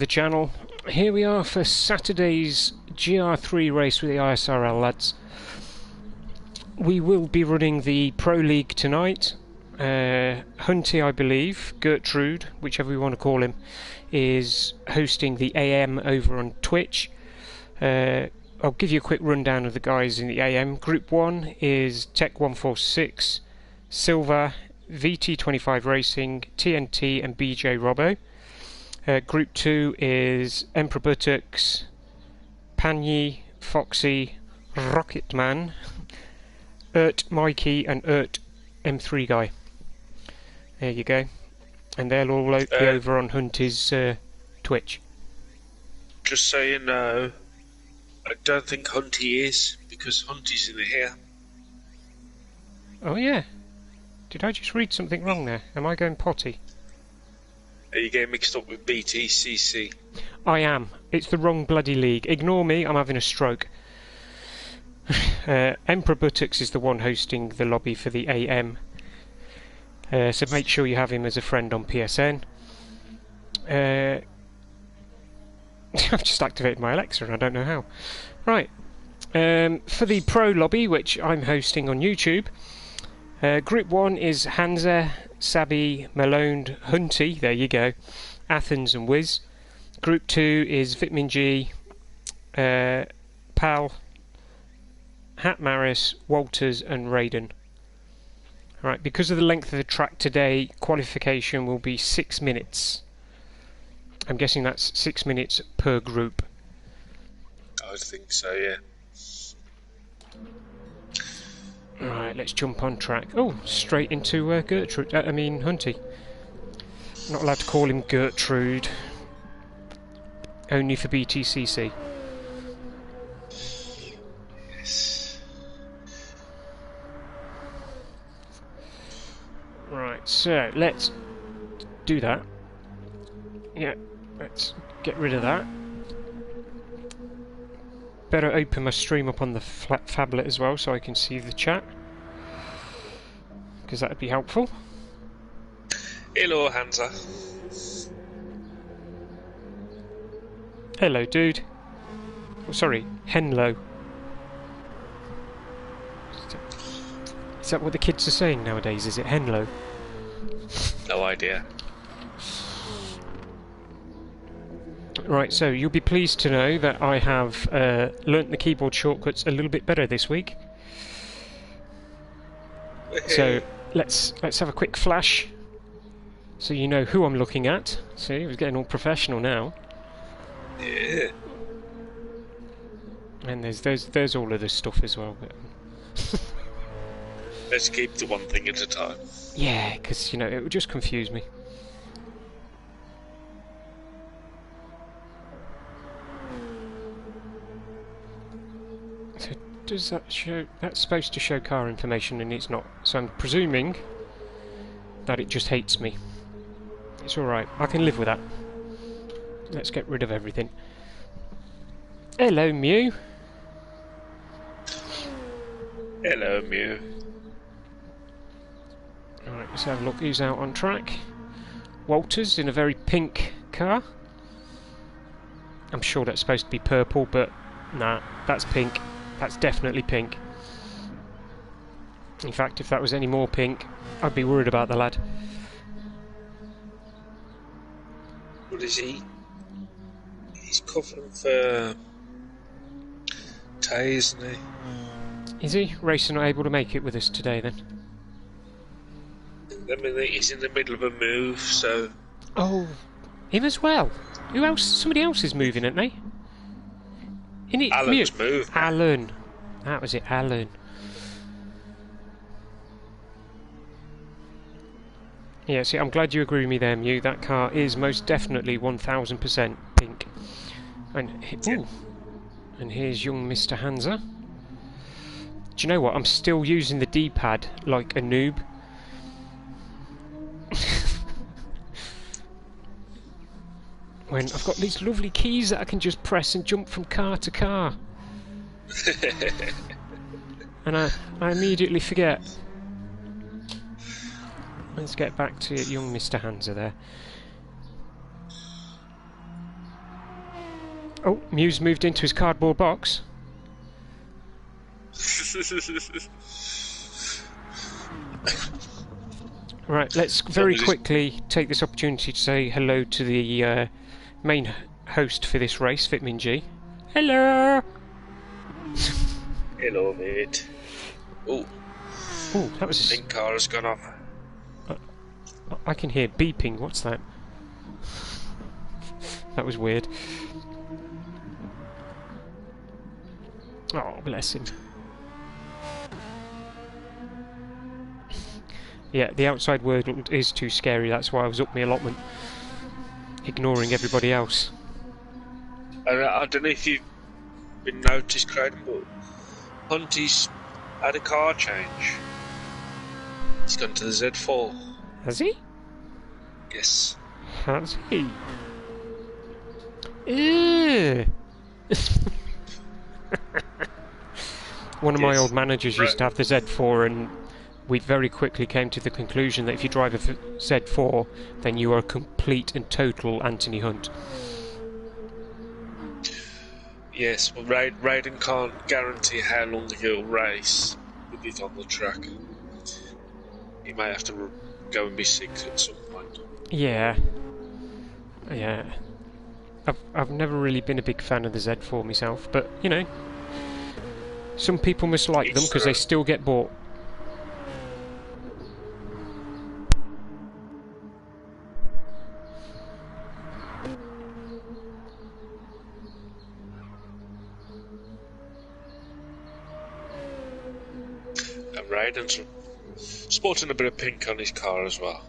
The channel. Here we are for Saturday's GR3 race with the Isrl lads. We will be running the Pro League tonight. Hunty, I believe, Gertrude, whichever you want to call him, is hosting the AM over on Twitch. I'll give you a quick rundown of the guys in the AM. Group 1 is Tech146, Silver, VT25 Racing, TNT and BJ Robbo. Group 2 is Emperor Buttocks, Panyi, Foxy, Rocketman, Mikey and M3 Guy. There you go. And they'll all be over on Hunty's Twitch. Just so you know, I don't think Hunty is, because Hunty's in here. Oh yeah. Did I just read something wrong there? Am I going potty? Are you getting mixed up with BTCC? I am. It's the wrong bloody league. Ignore me, I'm having a stroke. Emperor Buttocks is the one hosting the lobby for the AM. So make sure you have him as a friend on PSN. I've just activated my Alexa and I don't know how. Right. For the Pro lobby, which I'm hosting on YouTube, Group 1 is Hansa, Sabi, Malone, Hunty, there you go, Athens and Wiz. Group 2 is Vitamin G, Pal, Hat Maris, Walters and Raiden. Right, because of the length of the track today, qualification will be 6 minutes. I'm guessing that's 6 minutes per group. I think so, yeah. Right, let's jump on track. Oh, straight into Gertrude. Hunty. Not allowed to call him Gertrude. Only for BTCC. Yes. Right, so let's do that. Yeah, let's get rid of that. Better open my stream up on the phablet as well so I can see the chat, because that would be helpful. Hello, Hansa. Hello, dude. Oh, sorry, Henlo. Is that what the kids are saying nowadays? Is it Henlo? No idea. Right, so you'll be pleased to know that I have learnt the keyboard shortcuts a little bit better this week. So let's have a quick flash, so you know who I'm looking at. See, we're getting all professional now. Yeah. And there's all of this stuff as well. But Let's keep the one thing at a time. yeah, because it would just confuse me. Does that show? That's supposed to show car information and it's not, so I'm presuming that it just hates me. It's alright, I can live with that. Let's get rid of everything. Hello, Mew. Hello, Mew. Alright, let's have a look who's out on track. Walters in a very pink car. I'm sure that's supposed to be purple, but nah, that's pink. That's definitely pink. In fact, if that was any more pink, I'd be worried about the lad. What is he? He's covering for Tay, isn't he? Is he? Racer not able to make it with us today then? I mean, he's in the middle of a move, so... Oh, him as well? Who else? Somebody else is moving, aren't they? Alan's moved. Alan. That was it, Alan. Yeah, see, I'm glad you agree with me there, Mew. That car is most definitely 1000% pink. And, ooh. And here's young Mr. Hansa. Do you know what? I'm still using the D-pad like a noob. When I've got these lovely keys that I can just press and jump from car to car. And I immediately forget. Let's get back to young Mr. Hansa there. Oh, Mew's moved into his cardboard box. Right, let's very quickly take this opportunity to say hello to the main host for this race, Vitamin G. Hello! Hello, mate. Oh, that was the pink car has gone off. I can hear beeping. What's that? That was weird. Oh, bless him. Yeah, the outside world is too scary. That's why I was up my allotment, ignoring everybody else. I don't know if you've been noticed, Craig, but Hunty's had a car change. He's gone to the Z4. Has he? Yes. Has he? Ew. One of my old managers used to have the Z4, and we very quickly came to the conclusion that if you drive a Z4, then you are a complete and total Anthony Hunt. Yes, well, Raiden can't guarantee how long he'll race with it on the track. He may have to go and be sick at some point. Yeah. Yeah. I've never really been a big fan of the Z4 myself, but, you know, some people must like them because they still get bought. And Raiden's sporting a bit of pink on his car as well.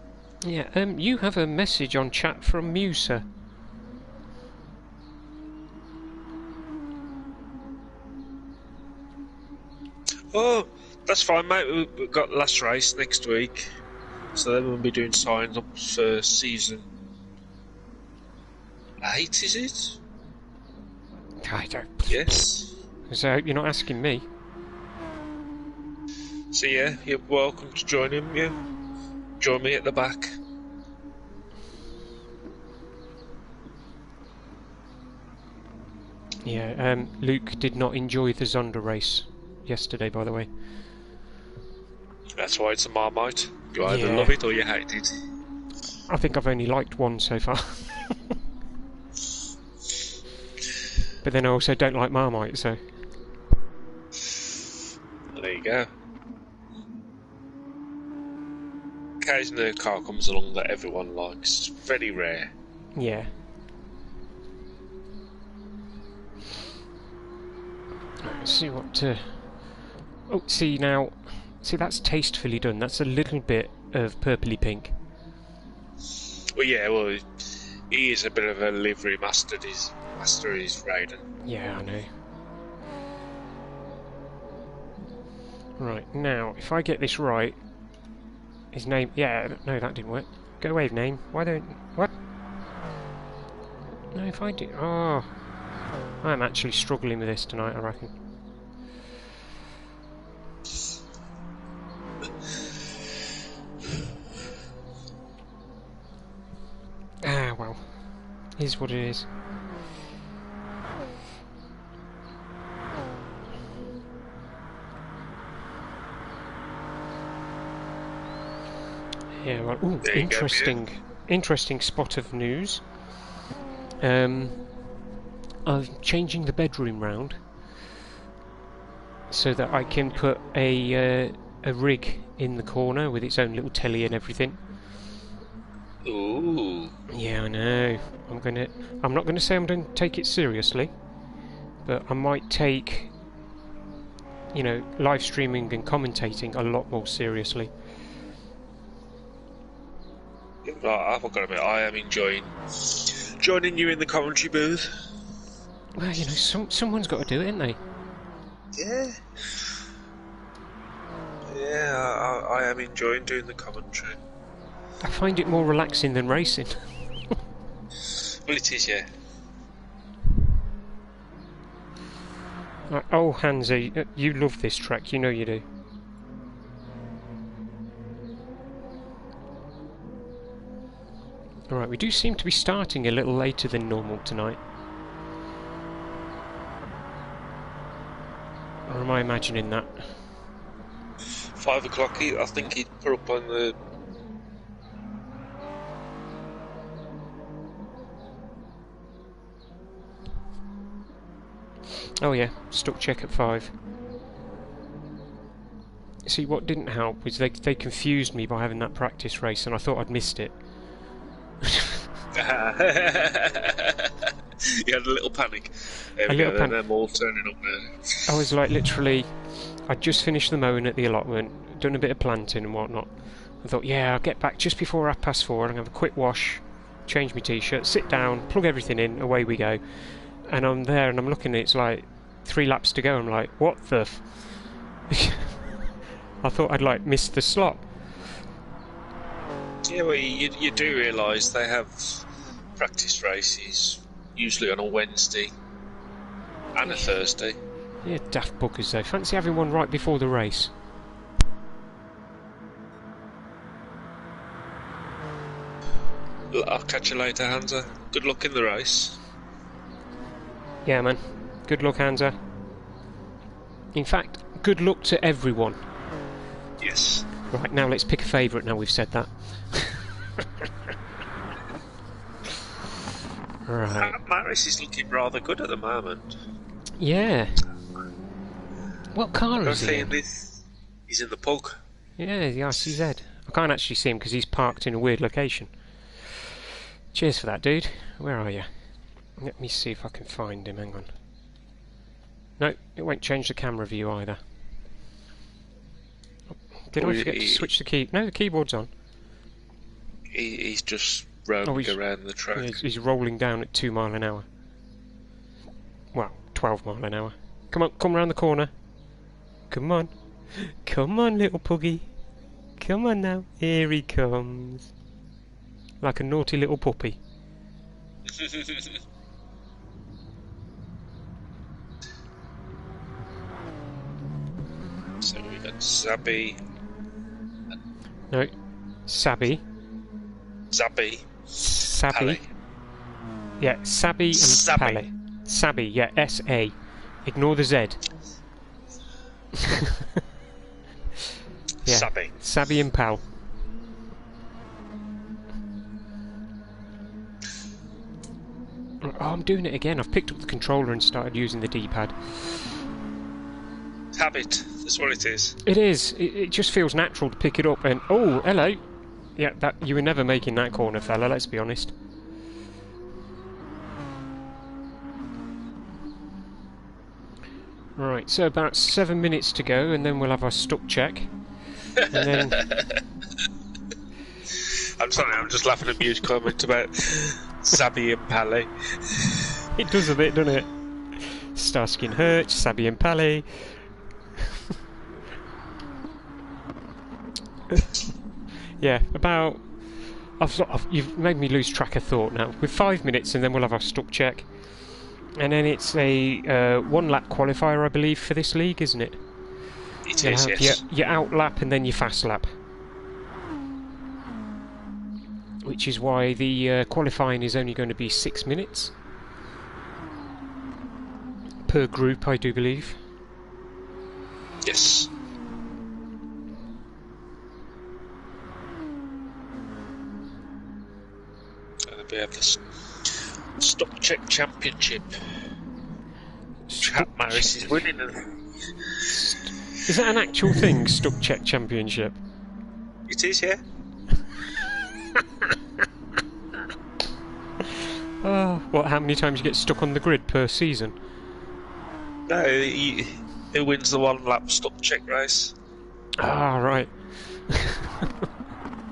Yeah, you have a message on chat from Mew, sir. Oh, that's fine, mate. We've got the last race next week, so then we'll be doing signs up for season 8, is it? I don't... Yes. So I hope you're not asking me. So yeah, you're welcome to join him, yeah. Join me at the back. Yeah, Luke did not enjoy the Zonda race yesterday, by the way. That's why it's a Marmite. You either love it or you hate it. I think I've only liked one so far. But then I also don't like Marmite, so... There you go. Occasionally a car comes along that everyone likes. It's very rare. Yeah. Let's see what... Oh, see now... See, that's tastefully done. That's a little bit of purpley pink. Well, yeah, well, he is a bit of a livery master. He's Raiden. Yeah, I know. Right, now, if I get this right... His name... Yeah, no, that didn't work. Go away, name. Why don't... What? No, if I do... Oh... I'm actually struggling with this tonight, I reckon. Ah, well. Is what it is. Yeah, well, ooh, interesting spot of news. I'm changing the bedroom round so that I can put a rig in the corner with its own little telly and everything. Ooh. Yeah, I know. I'm not gonna say I'm going to take it seriously, but I might take, you know, live streaming and commentating a lot more seriously. I've got to admit, I am enjoying joining you in the commentary booth. Well, you know, someone's got to do it, ain't they? Yeah. Yeah, I am enjoying doing the commentary. I find it more relaxing than racing. Well, it is, yeah. Oh, Hansi, you love this track, you know you do. Alright, we do seem to be starting a little later than normal tonight. Or am I imagining that? 5 o'clock, I think he'd put up on the... Oh yeah, stuck check at 5. See, what didn't help was they confused me by having that practice race, and I thought I'd missed it. You had a little panic. There we go, them all turning up there. I was like, literally, I'd just finished the mowing at the allotment, done a bit of planting and whatnot. I thought, yeah, I'll get back just before 4:30, and have a quick wash, change my t-shirt, sit down, plug everything in, away we go. And I'm there, and I'm looking, it's like 3 laps to go. I'm like, what the f... I thought I'd, like, missed the slot. Yeah, well, you do realise they have practice races, usually on a Wednesday and a Thursday. Yeah, daft buggers though. Fancy having one right before the race. I'll catch you later, Hansa. Good luck in the race. Yeah, man. Good luck, Hansa. In fact, good luck to everyone. Yes. Right, now let's pick a favourite now we've said that. Right. Maris is looking rather good at the moment. Yeah. What car is he in? He's in the pug. Yeah, the RCZ. I can't actually see him because he's parked in a weird location. Cheers for that, dude. Where are you? Let me see if I can find him. Hang on. No, it won't change the camera view either. Did I forget to switch the key? No, the keyboard's on. He's just roaming around the track. He's rolling down at 2 miles an hour. Well, 12 miles an hour. Come on, come round the corner. Come on. Come on, little puggy. Come on now. Here he comes. Like a naughty little puppy. So we've got Zabi. No, Sabi. Zabi. Sabi. Pally. Yeah, Sabi and Sabi. Pally. Sabi, yeah, S-A. Ignore the Z. Yeah, Sabi. Sabi and Pal. Oh, I'm doing it again. I've picked up the controller and started using the D-pad. Habit. That's what it is. It is. It just feels natural to pick it up and... Oh, hello. Yeah, that you were never making that corner, fella, let's be honest. Right, so about 7 minutes to go, and then we'll have our stuck check. And then... I'm sorry, I'm just laughing at Mew's comment about Sabi and Pally. It does a bit, doesn't it? Starsky and Hutch, Sabi and Pally. Yeah, about... you've made me lose track of thought now. With 5 minutes, and then we'll have our stuck check. And then it's a 1 lap qualifier, I believe, for this league, isn't it? It is, yes. Your out lap and then your fast lap. Which is why the qualifying is only going to be 6 minutes. Per group, I do believe. Yes. We have the Stock Check Championship. Chap Maris is winning it. Is that an actual thing, Stock Check Championship? It is, yeah. What, how many times you get stuck on the grid per season? No, who wins the 1 lap Stock Check race? Ah, right.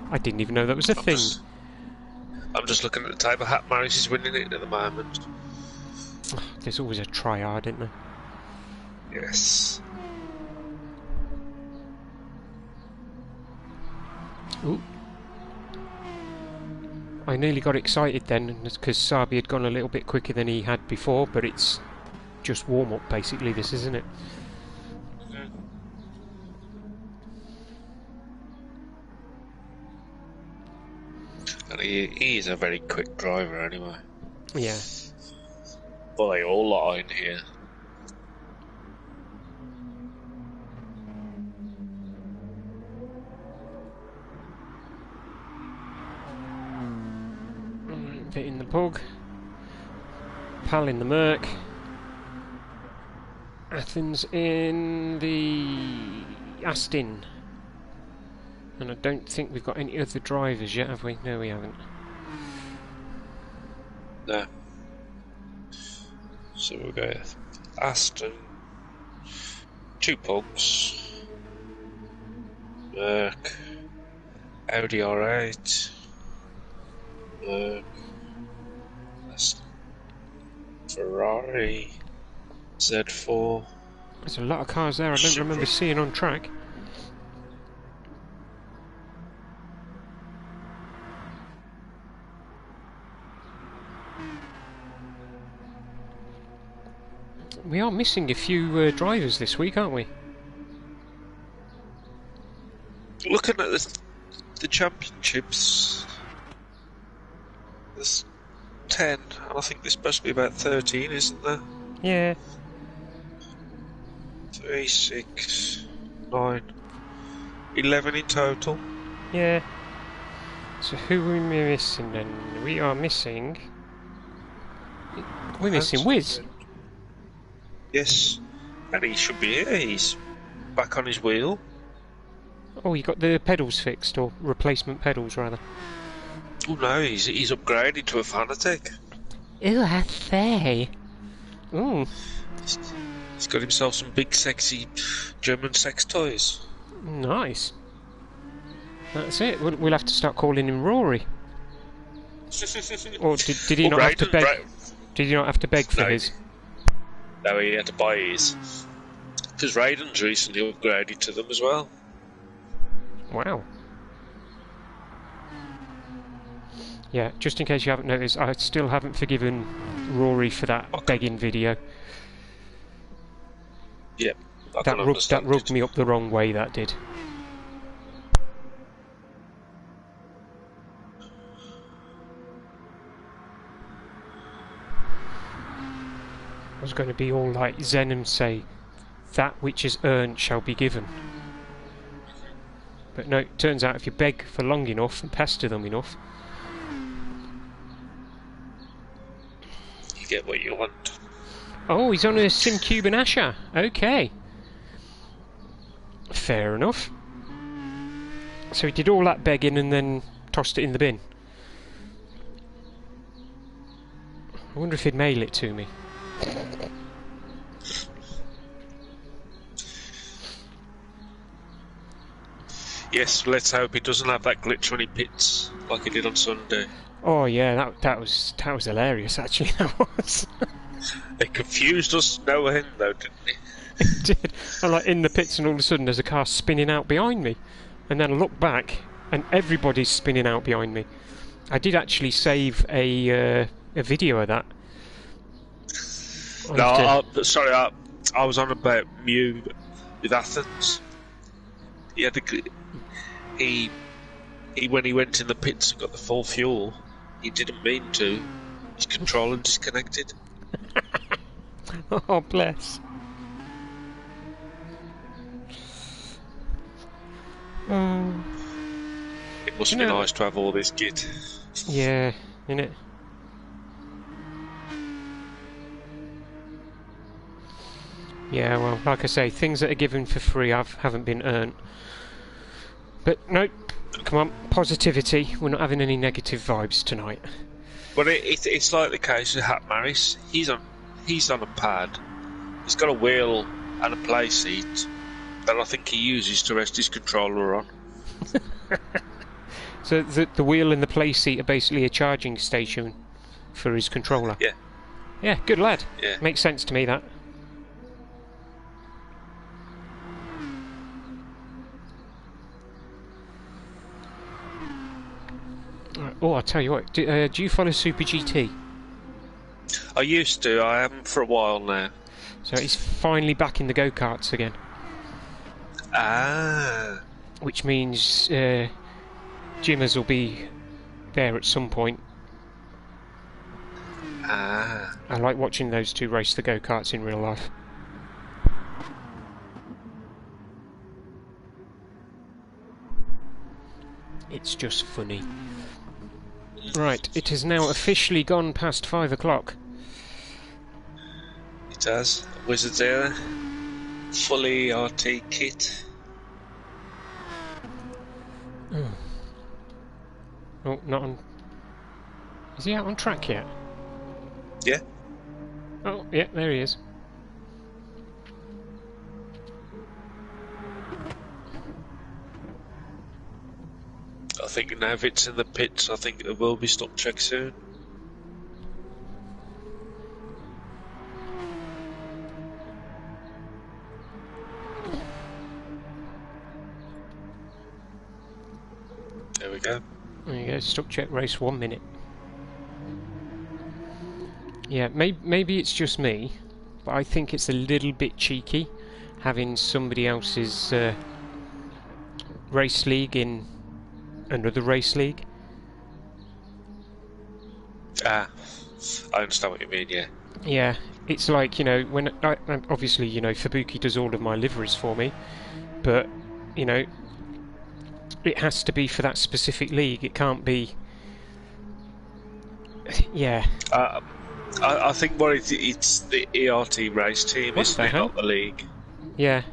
I didn't even know that was a thing. I'm just looking at the table. Hat Maris is winning it at the moment. There's always a try-hard, isn't there? Yes. Ooh. I nearly got excited then, because Sabi had gone a little bit quicker than he had before, but it's just warm-up, basically, this, isn't it? And he is a very quick driver anyway. Yeah. Well, they all are in here. Pug. Pal in the Merc. Athens in the Aston. And I don't think we've got any other drivers yet, have we? No, we haven't. No. So we'll go Aston, 2 Pugs, Merc, Audi R8, Merc, Aston, Ferrari, Z4. There's a lot of cars there I don't remember seeing on track. We are missing a few drivers this week, aren't we? Looking at the championships, there's 10, and I think there's supposed to be about 13, isn't there? Yeah. 3, 6, 9, 11 in total. Yeah. So who are we missing then? We are missing... We're missing Wiz. Yes, and he should be here. He's back on his wheel. Oh, you got the pedals fixed, or replacement pedals rather. Oh no, he's upgraded to a Fanatec. Ooh, I say. Ooh. He's got himself some big sexy German sex toys. Nice. That's it. We'll have to start calling him Rory. Or did he not have to beg? Did he not have to beg for his? No, he had to buy his. Because Raiden's recently upgraded to them as well. Wow. Yeah, just in case you haven't noticed, I still haven't forgiven Rory for that begging video. Yep. That rubbed me up the wrong way, that did. I was going to be all like Zen and say, that which is earned shall be given. But no, it turns out if you beg for long enough and pester them enough, you get what you want. Oh, he's on a SimCube and Asher. Okay. Fair enough. So he did all that begging and then tossed it in the bin. I wonder if he'd mail it to me. Yes, let's hope he doesn't have that glitch when he pits like he did on Sunday. Oh yeah, that was hilarious actually. That was. It confused us no end though, didn't it? It did. I'm like in the pits and all of a sudden there's a car spinning out behind me, and then I look back and everybody's spinning out behind me. I did actually save a video of that. Sorry, I was on about Mew with Athens. He had he when he went in the pits and got the full fuel, he didn't mean to. His controller disconnected. Oh bless. It must be nice to have all this kit. Yeah, innit? Yeah, well, like I say, things that are given for free haven't been earned. But no, come on, positivity. We're not having any negative vibes tonight. But it's like the case with Hat Maris. He's on a pad. He's got a wheel and a play seat that I think he uses to rest his controller on. So the wheel and the play seat are basically a charging station for his controller. Yeah. Yeah, good lad. Yeah. Makes sense to me, that. Oh, I'll tell you what. Do you follow Super GT? I used to. I haven't for a while now. So he's finally back in the go-karts again. Ah. Which means Jimmers will be there at some point. Ah. I like watching those two race the go-karts in real life. It's just funny. Right, it has now officially gone past 5 o'clock. It has. Wizards era. Fully RT kit. Oh, not on... Is he out on track yet? Yeah. Oh, yeah, there he is. I think now if it's in the pits, I think there will be stop check soon. There we go. There you go, stop check race 1 minute. Yeah, maybe it's just me, but I think it's a little bit cheeky having somebody else's race league in another race league. Ah, I understand what you mean, yeah. Yeah, it's like, you know, when obviously, you know, Fubuki does all of my liveries for me, but, you know, it has to be for that specific league. It can't be... Yeah. I think what it's the ERT race team, isn't it, not the league? Yeah.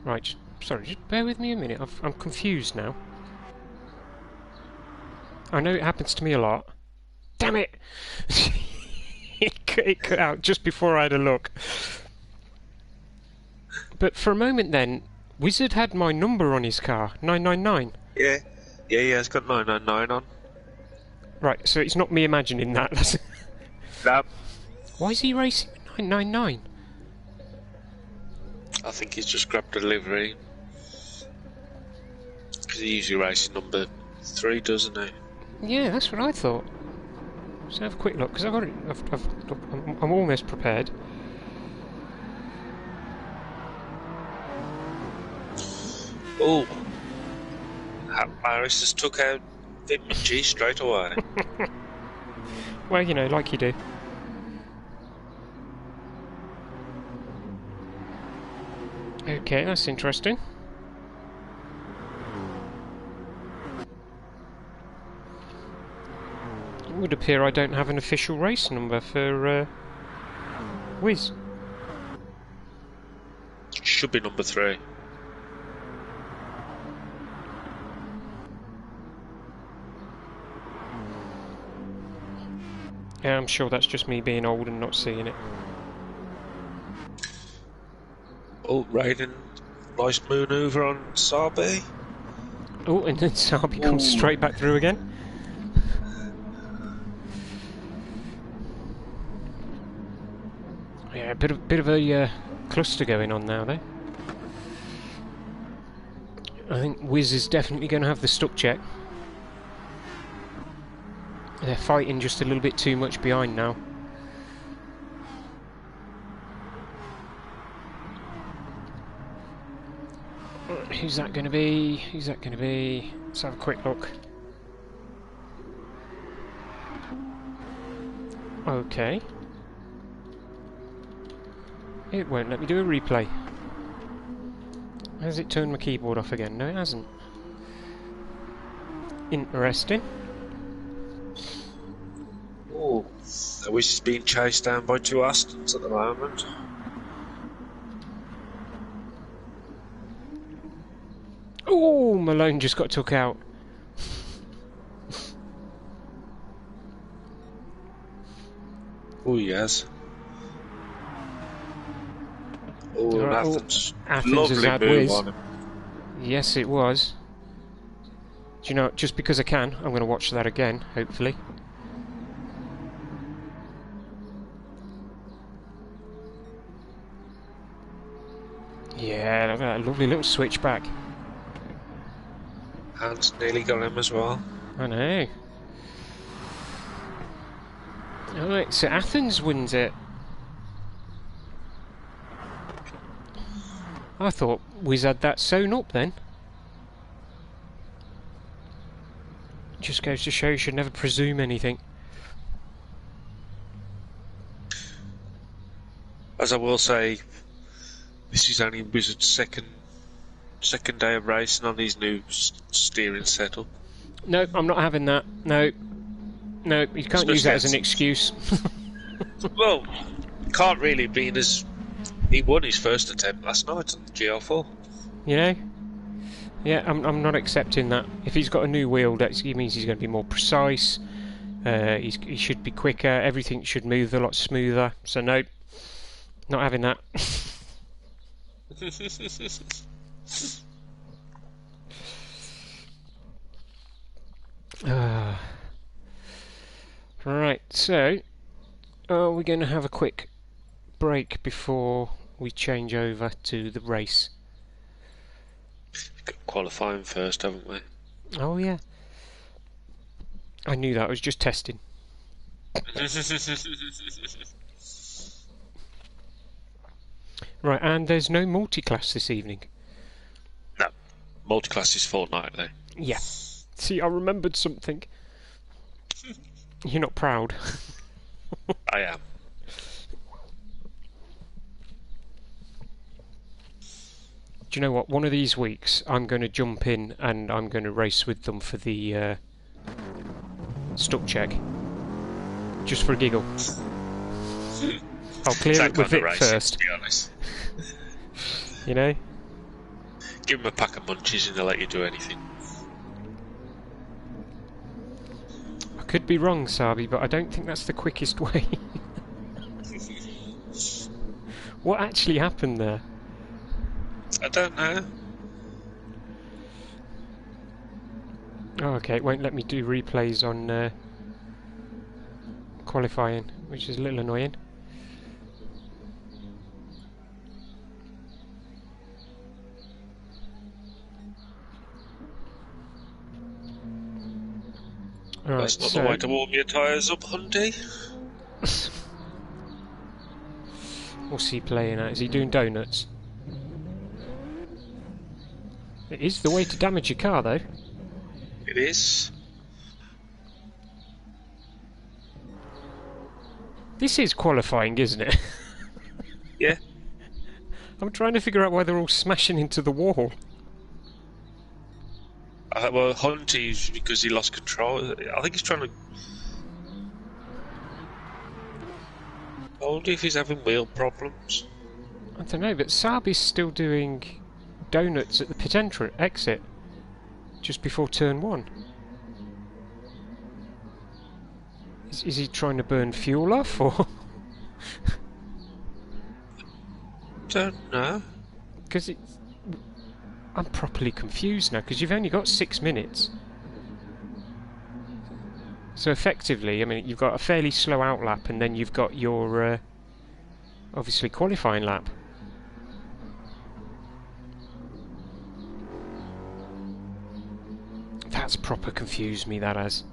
Right, sorry, just bear with me a minute. I'm confused now. I know it happens to me a lot. Damn it! It cut out just before I had a look. But for a moment then, Wizard had my number on his car, 999. Yeah, it's got 999 on. Right, so it's not me imagining that. No. Why is he racing 999? I think he's just grabbed a livery. Because he usually races number 3, doesn't he? Yeah, that's what I thought. Let's have a quick look, because I've got it. I'm almost prepared. Oh, Harris just took out G straight away. Well, you know, like you do. Okay, that's interesting. It would appear I don't have an official race number for Wiz. Should be number 3. Yeah, I'm sure that's just me being old and not seeing it. Oh, Raiden, nice manoeuvre on Sabi. Oh, and then Sabi comes straight back through again. Yeah, a bit of a cluster going on now, though. I think Wiz is definitely going to have the stuck check. They're fighting just a little bit too much behind now. Who's that going to be? Who's that going to be? Let's have a quick look. Okay. It won't let me do a replay. Has it turned my keyboard off again? No, it hasn't. Interesting. Oh, I wish he's being chased down by 2 Astons at the moment. Oh, Malone just got took out. Oh, yes. Oh, Right, Athens. Athens Lovely has had move Wiz. on him. Yes, it was. Do you know, just because I can, I'm going to watch that again, hopefully. Yeah, look at that lovely little switchback. Hans nearly got him as well. I know. Alright, so Athens wins it. I thought Wiz had that sewn up then. Just goes to show you should never presume anything. As I will say, this is only Wizard's second day of racing on his new steering setup. No, I'm not having that. No. No, you can't use that as an excuse. Well, can't really, being as he won his first attempt last night on the GR4. You know? Yeah, I'm not accepting that. If he's got a new wheel, that means he's going to be more precise. He should be quicker. Everything should move a lot smoother. So no, not having that. Right, so are we going to have a quick break before we change over to the race? We've got qualifying first, haven't we? Oh yeah, I knew that. I was just testing. Right, and there's no multi-class this evening. No, multi-class is fortnightly. Yeah. See, I remembered something. You're not proud. I am. Do you know what? One of these weeks I'm going to jump in and I'm going to race with them for the stuck check. Just for a giggle. I'll clear it with Vic first. To be honest. You know? Give them a pack of munchies and they'll let you do anything. I could be wrong, Sabi, but I don't think that's the quickest way. What actually happened there? I don't know. Oh, okay, it won't let me do replays on qualifying, which is a little annoying. Right, that's not the way to warm your tyres up, Hunty. What's he playing at? Is he doing donuts? It is the way to damage your car, though. It is. This is qualifying, isn't it? Yeah. I'm trying to figure out why they're all smashing into the wall. Well, Hunty's because he lost control. I think he's trying to. I wonder if he's having wheel problems. I don't know, but Sabi's still doing donuts at the pit exit just before turn 1. Is he trying to burn fuel off, or? Don't know. Because I'm properly confused now, because you've only got 6 minutes. So effectively, I mean, you've got a fairly slow out lap, and then you've got your, obviously, qualifying lap. That's proper confused me, that has.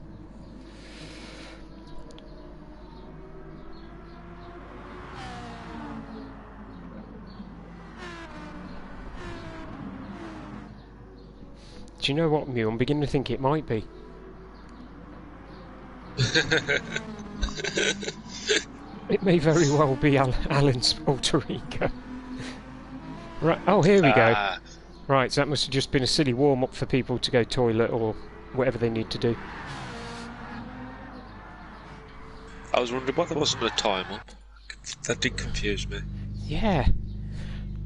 Do you know what, Mew? I'm beginning to think it might be. It may very well be Alan's alter ego. Right, oh, here we go. Right, so that must have just been a silly warm-up for people to go toilet or whatever they need to do. I was wondering why there wasn't a time up. That did confuse me. Yeah.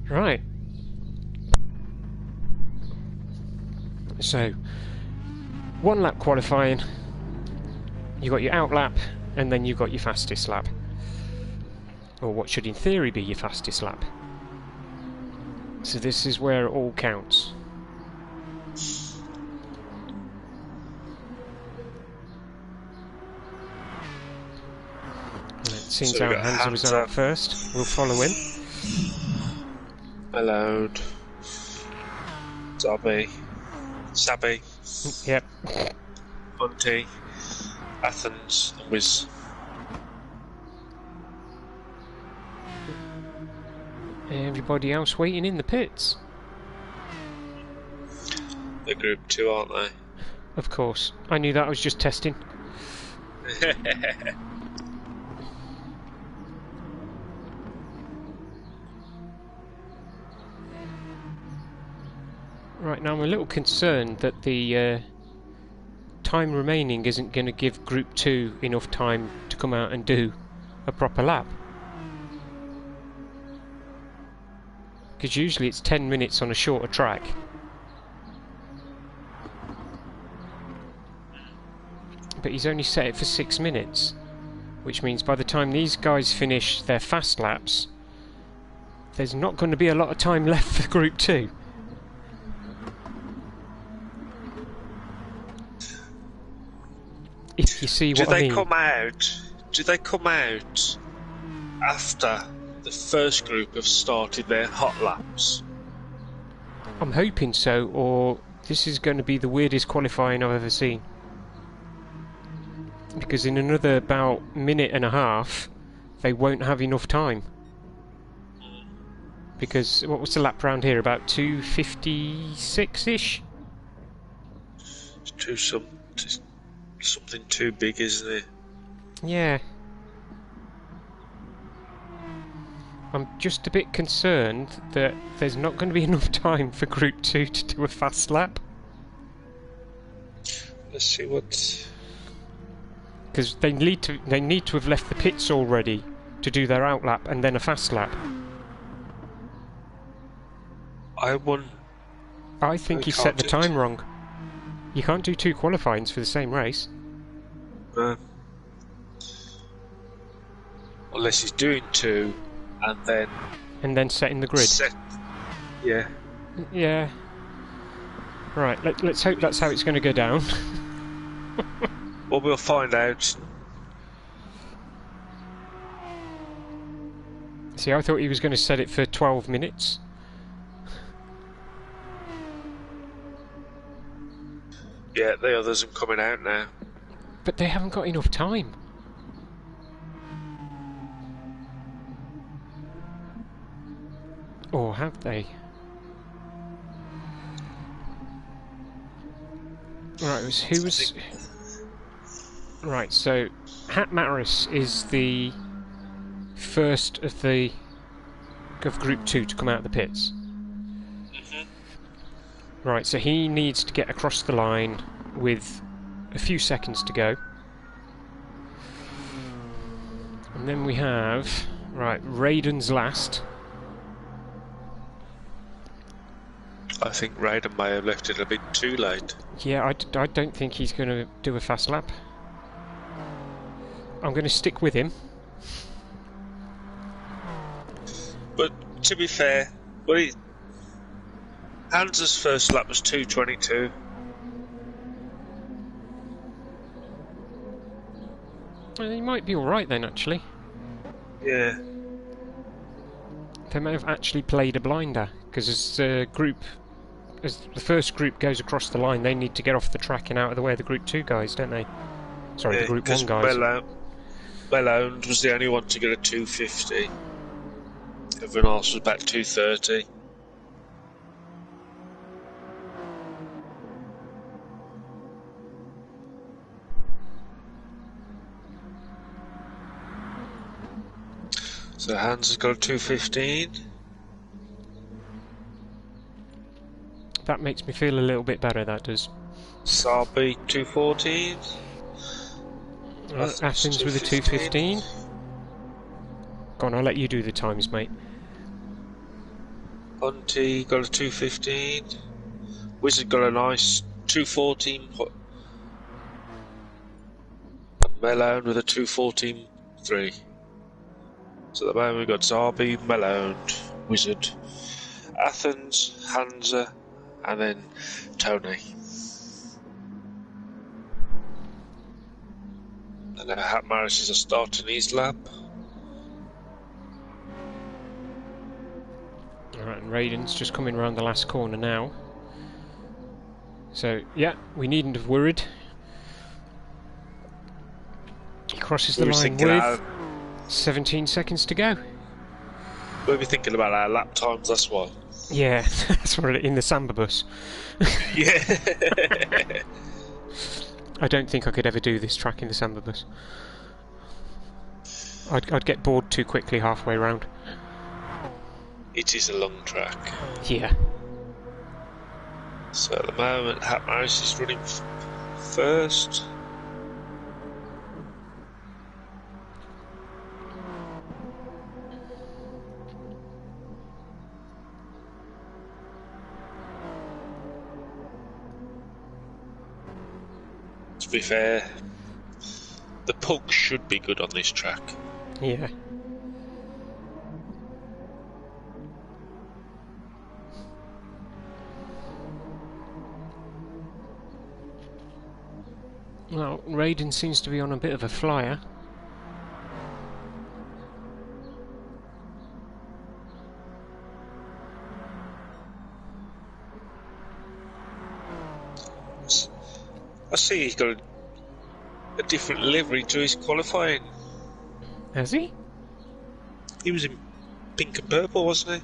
Right. So, 1 lap qualifying, you got your out lap, and then you got your fastest lap. Or what should in theory be your fastest lap. So this is where it all counts. It seems So our Hansa was out first. We'll follow in. Allowed. Sabby. Yep. Bunty. Athens and Wiz. Everybody else waiting in the pits. They're Group 2, aren't they? Of course. I knew that. I was just testing. Right, now I'm a little concerned that the time remaining isn't going to give Group 2 enough time to come out and do a proper lap. Because usually it's 10 minutes on a shorter track. But he's only set it for 6 minutes. Which means by the time these guys finish their fast laps, there's not going to be a lot of time left for Group 2. If you see what I mean. Do they come out after the first group have started their hot laps? I'm hoping so, or this is going to be the weirdest qualifying I've ever seen. Because in another about minute and a half, they won't have enough time. Because, what was the lap round here? About 2:56-ish? It's something too big, isn't it? Yeah. I'm just a bit concerned that there's not going to be enough time for Group 2 to do a fast lap. Let's see what... Because they need to have left the pits already to do their out lap and then a fast lap. I think he set the time wrong. You can't do 2 qualifyings for the same race. No. Unless he's doing 2 and then setting the grid. Yeah. Yeah. Right. Let's hope that's how it's going to go down. Well, we'll find out. See, I thought he was going to set it for 12 minutes. Yeah, the others are coming out now. But they haven't got enough time. Or have they? Right, who was... Right, so Hat Maris is the first of Group 2 to come out of the pits. Right, so he needs to get across the line with a few seconds to go. And then we have... Right, Raiden's last. I think Raiden may have left it a bit too late. Yeah, I don't think he's going to do a fast lap. I'm going to stick with him. But to be fair, Hans's first lap was 2:22. Well, he might be alright then, actually. Yeah. They may have actually played a blinder, because as the first group goes across the line, they need to get off the track and out of the way of the Group 2 guys, don't they? Sorry, yeah, the Group 1 guys. Bellhound was the only one to get a 2:50. Everyone else was about 2:30. So Hans has got a 2:15. That makes me feel a little bit better, that does. Sabi 2:14. Athens with a 2:15. Go on, I'll let you do the times, mate. Hunty got a 2:15. Wizard got a nice 2:14. And Malone with a 2:14.3. So at the moment we've got Zabi, Malone, Wizard, Athens, Hansa, and then Tony. And then Hat Maris is a starting his lap. Alright, and Raiden's just coming around the last corner now. So, yeah, we needn't have worried. He crosses the line with 17 seconds to go. We'll be thinking about our lap times, that's why. Yeah, that's right, in the Samba bus. Yeah. I don't think I could ever do this track in the Samba bus. I'd get bored too quickly halfway round. It is a long track. Yeah. So at the moment, Hat Maris is running first. To be fair, the puck should be good on this track. Yeah. Well, Raiden seems to be on a bit of a flyer. I see he's got a different livery to his qualifying. Has he? He was in pink and purple, wasn't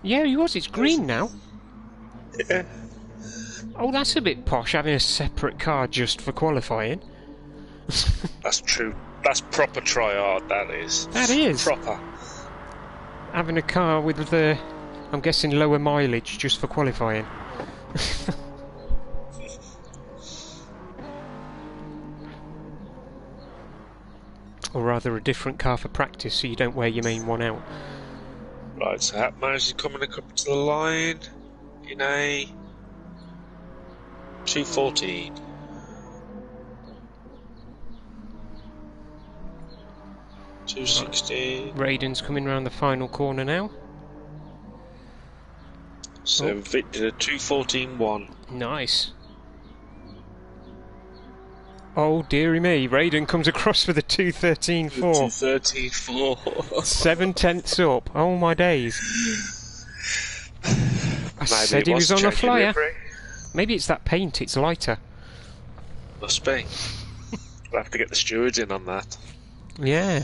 he? Yeah, he was. It's green now. Yeah. Oh, that's a bit posh, having a separate car just for qualifying. That's true. That's proper try-hard, that is. That is. Proper. Having a car with the, I'm guessing, lower mileage just for qualifying. Or rather, a different car for practice so you don't wear your main one out. Right, so Hatmars is coming up to the line in a 2:14. Right. 2:16. Raiden's coming round the final corner now. So Vic did a 2:14.1. Nice. Oh dearie me, Raiden comes across with a 2:13.4. 2:13.4. 7/10 up. Oh my days. I said he was on a flyer. Maybe it's that paint, it's lighter. Must be. We'll have to get the stewards in on that. Yeah.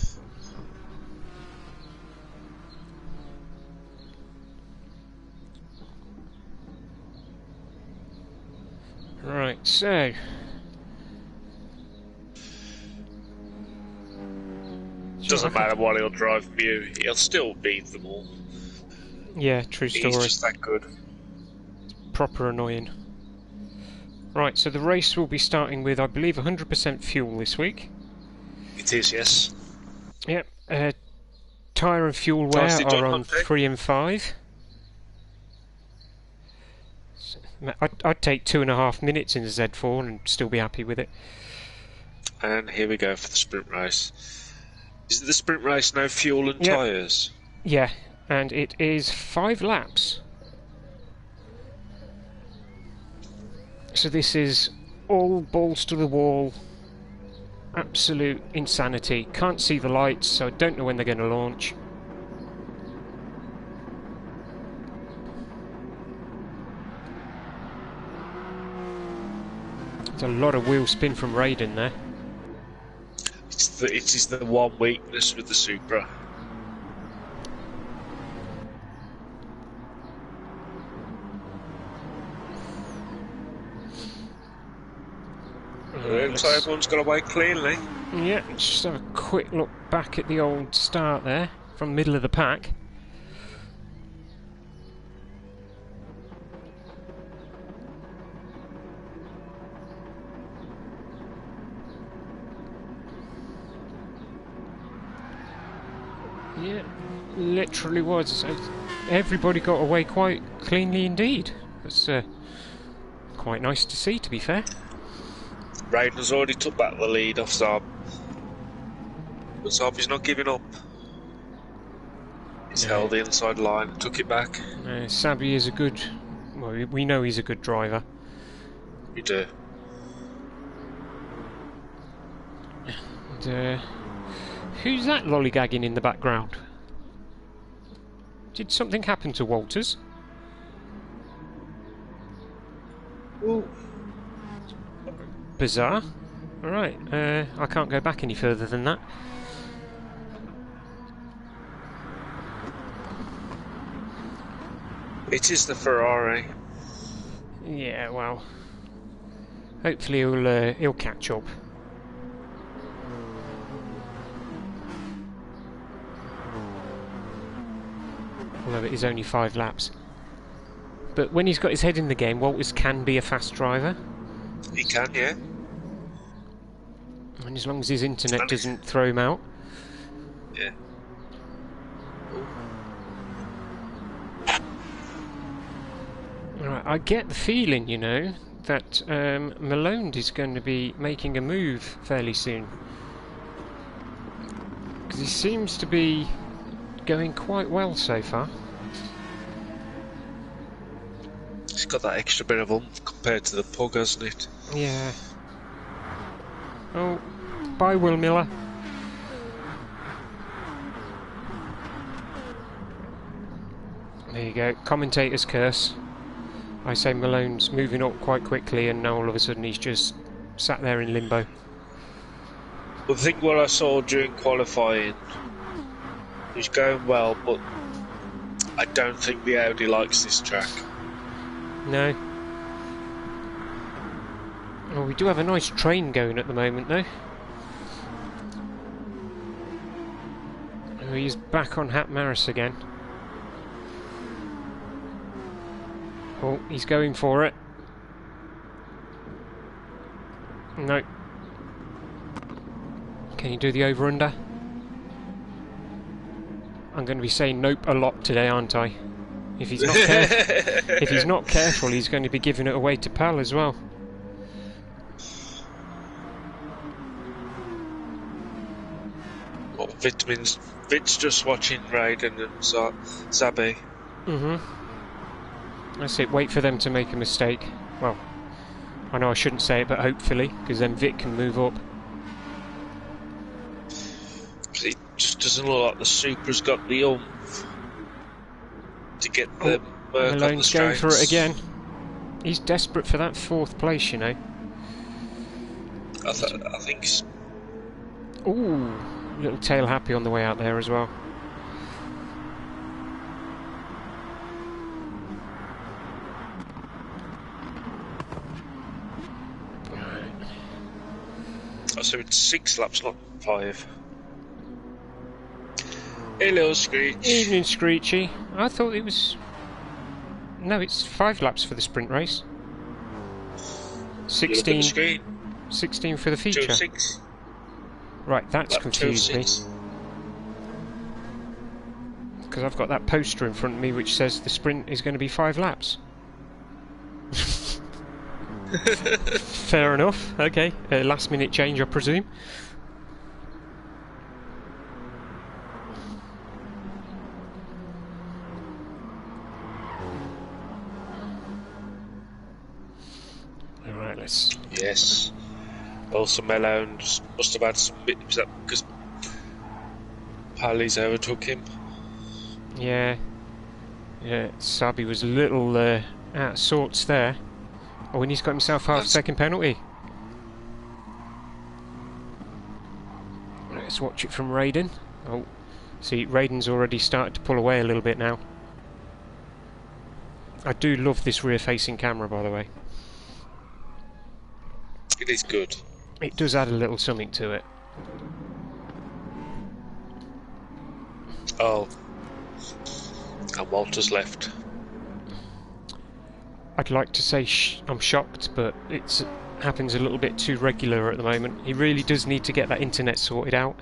Right, so Doesn't matter what he'll drive Mew, he'll still beat them all. yeah, true story. He's just that good. Proper annoying. Right, so the race will be starting with, I believe, 100% fuel this week. It is, yes. Yep. Tyre and fuel wear are on 3 and 5. So, I'd take 2.5 minutes in the Z4 and still be happy with it. And here we go for the sprint race. Is it the sprint race, no fuel and tyres? Yeah, and it is 5 laps. So this is all balls to the wall, absolute insanity. Can't see the lights, so I don't know when they're going to launch. There's a lot of wheel spin from Raiden there. It is the one weakness with the Supra. So everyone's got away cleanly. Yeah, just have a quick look back at the old start there, from middle of the pack. Yeah, literally was. Everybody got away quite cleanly indeed. That's quite nice to see, to be fair. Raiden's already took back the lead off Saab. But Saab is not giving up. He's held the inside line and took it back. Sabi is a good... Well, we know he's a good driver. We do. And, who's that lollygagging in the background? Did something happen to Walters? Ooh. Bizarre. Alright, I can't go back any further than that. It is the Ferrari. Yeah, well... Hopefully he'll catch up. Although it is only 5 laps. but when he's got his head in the game, Walters can be a fast driver. He can, yeah. And as long as his internet And doesn't throw him out. Yeah. Right, I get the feeling, you know, that Malone is going to be making a move fairly soon. Because he seems to be going quite well so far. He's got that extra bit of oomph compared to the Pug, hasn't it? Yeah. Oh, bye Will Miller. There you go, commentator's curse. I say Malone's moving up quite quickly and now all of a sudden he's just sat there in limbo. I think what I saw during qualifying, he's going well, but I don't think the Audi likes this track. No. Oh, we do have a nice train going at the moment though. Oh, he's back on Hat Maris again. Oh, he's going for it. No. Can you do the over-under? I'm going to be saying nope a lot today, aren't I? If he's not if he's not careful, he's going to be giving it away to Pal as well. What vitamins? Vit's just watching Raiden and Zabi. That's it, wait for them to make a mistake. Well, I know I shouldn't say it, but hopefully, because then Vit can move up. It just doesn't look like the Supra's got the oomph to get the Merc on the Malone's going straights. for it again. He's desperate for that 4th place, you know. I think it's... Ooh, little tail happy on the way out there as well. So it's 6 laps, not 5. Hello, Screech. Evening, Screechy. I thought it was... No, it's 5 laps for the sprint race. 16 for the feature. 2:06. Right, that's Lap confused me. 2:06. Because I've got that poster in front of me which says the sprint is going to be 5 laps. Fair enough, okay. Last minute change, I presume. Alright, let's... Yes. Also, Malone must have had some bits up because Pally's overtook him. Yeah. Yeah, Sabi was a little out of sorts there. Oh, and he's got himself half-second penalty. Let's watch it from Raiden. Oh, see, Raiden's already started to pull away a little bit now. I do love this rear-facing camera, by the way. It is good. It does add a little something to it. Oh. And Walter's left. I'd like to say I'm shocked, but it happens a little bit too regular at the moment. He really does need to get that internet sorted out.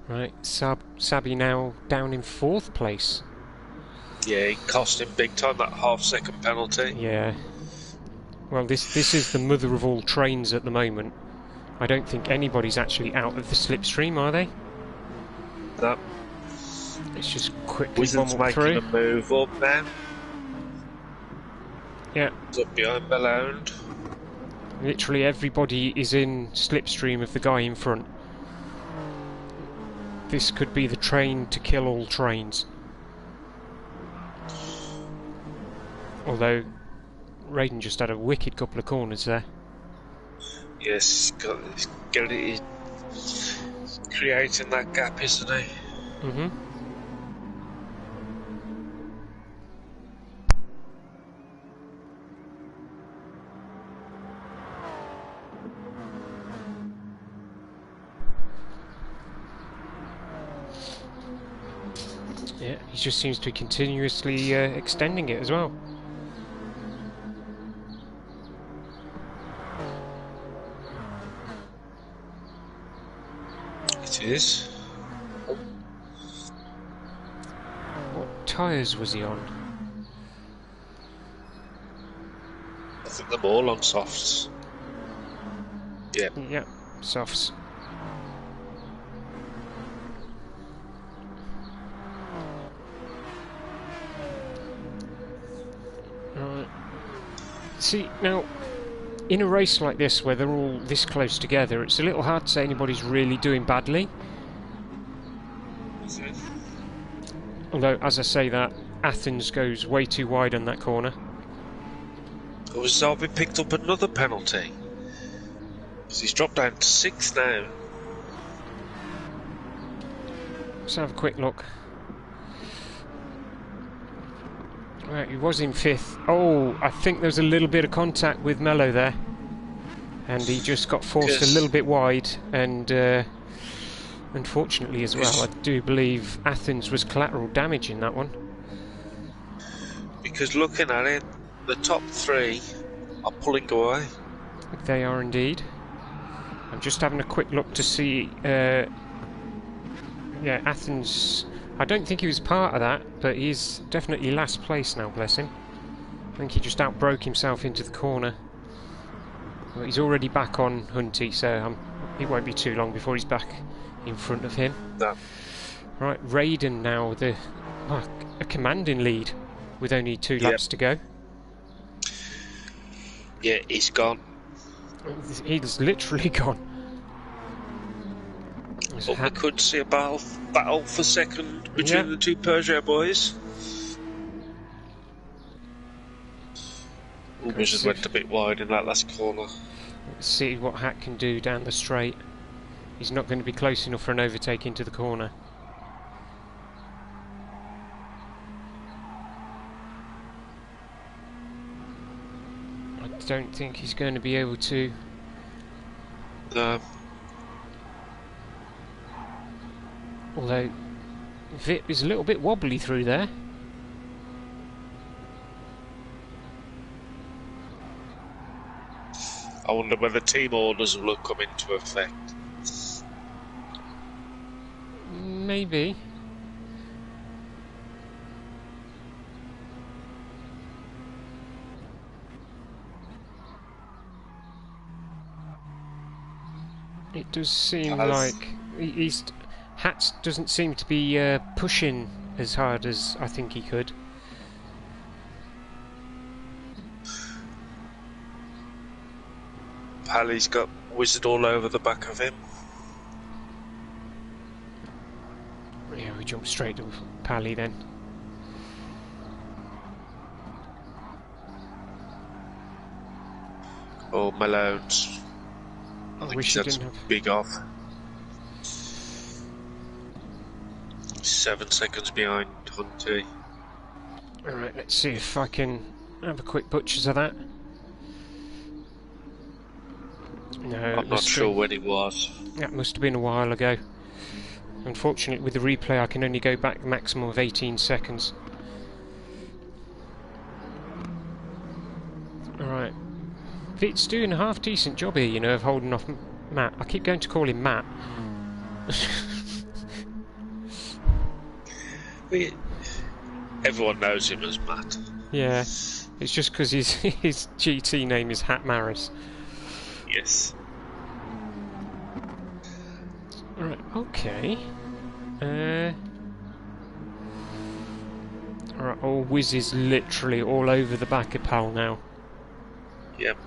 Right, Sabi now down in 4th place. Yeah, he cost him big time, that half-second penalty. Yeah. Well, this is the mother of all trains at the moment. I don't think anybody's actually out of the slipstream, are they? No. Let's just quickly Wizard's bomb making through. a move up now. Yeah. He's up behind Malone. Literally everybody is in slipstream of the guy in front. This could be the train to kill all trains. Although Raiden just had a wicked couple of corners there. Yes, he's creating that gap, isn't he? Mm-hmm. Yeah, he just seems to be continuously extending it as well. It is. What tyres was he on? I think they're all on softs. Yeah. Yeah, softs. Right. See, now, in a race like this where they're all this close together, it's a little hard to say anybody's really doing badly. Although, as I say that, Athens goes way too wide on that corner. Oh, Zarbi picked up another penalty. Because he's dropped down to 6th now. Let's have a quick look. Right, he was in 5th. Oh, I think there's a little bit of contact with Mello there. And he just got forced a little bit wide, and unfortunately as well, I do believe Athens was collateral damage in that one. Because looking at it, the top 3 are pulling away. They are indeed. I'm just having a quick look to see... yeah, Athens... I don't think he was part of that, but he's definitely last place now, bless him. I think he just outbroke himself into the corner. Well, he's already back on Hunty, so it won't be too long before he's back in front of him. No. Right, Raiden now, a commanding lead with only 2 laps to go. Yeah, he's gone. He's literally gone. But we could see a battle for second between the 2 Peugeot boys. Just went a bit wide in that last corner. Let's see what Hat can do down the straight. He's not going to be close enough for an overtake into the corner. I don't think he's going to be able to. No. Although Vip is a little bit wobbly through there. I wonder whether team orders will have come into effect. Maybe. It does seem like Hats doesn't seem to be pushing as hard as I think he could. Pally's got Wizard all over the back of him. Yeah, we jump straight to Pally then. Oh, Malone's. I think wish that's he didn't have... big off. 7 seconds behind Hunty. Alright, let's see if I can have a quick butchers of that. No, I'm not sure when it was. That must have been a while ago. Unfortunately, with the replay, I can only go back a maximum of 18 seconds. Alright. Vit's doing a half-decent job here, you know, of holding off Matt. I keep going to call him Matt. Everyone knows him as Matt. Yeah, it's just because his GT name is Hat Maris. Yes. Right, okay. Alright, oh, Wiz is literally all over the back of Pal now. Yep.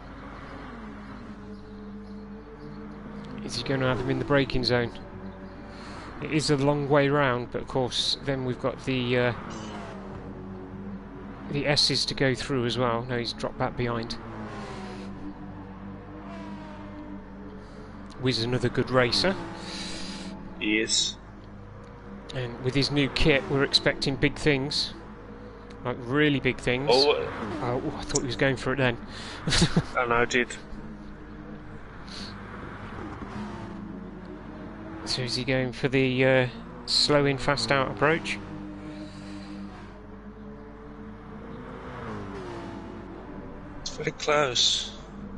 Is he going to have him in the braking zone? It is a long way round, but of course, then we've got the S's to go through as well. No, he's dropped back behind. Wiz is another good racer. He is. And with his new kit, we're expecting big things. Like, really big things. Oh, I thought he was going for it then. and I did. So is he going for the slow in, fast out approach? Very close.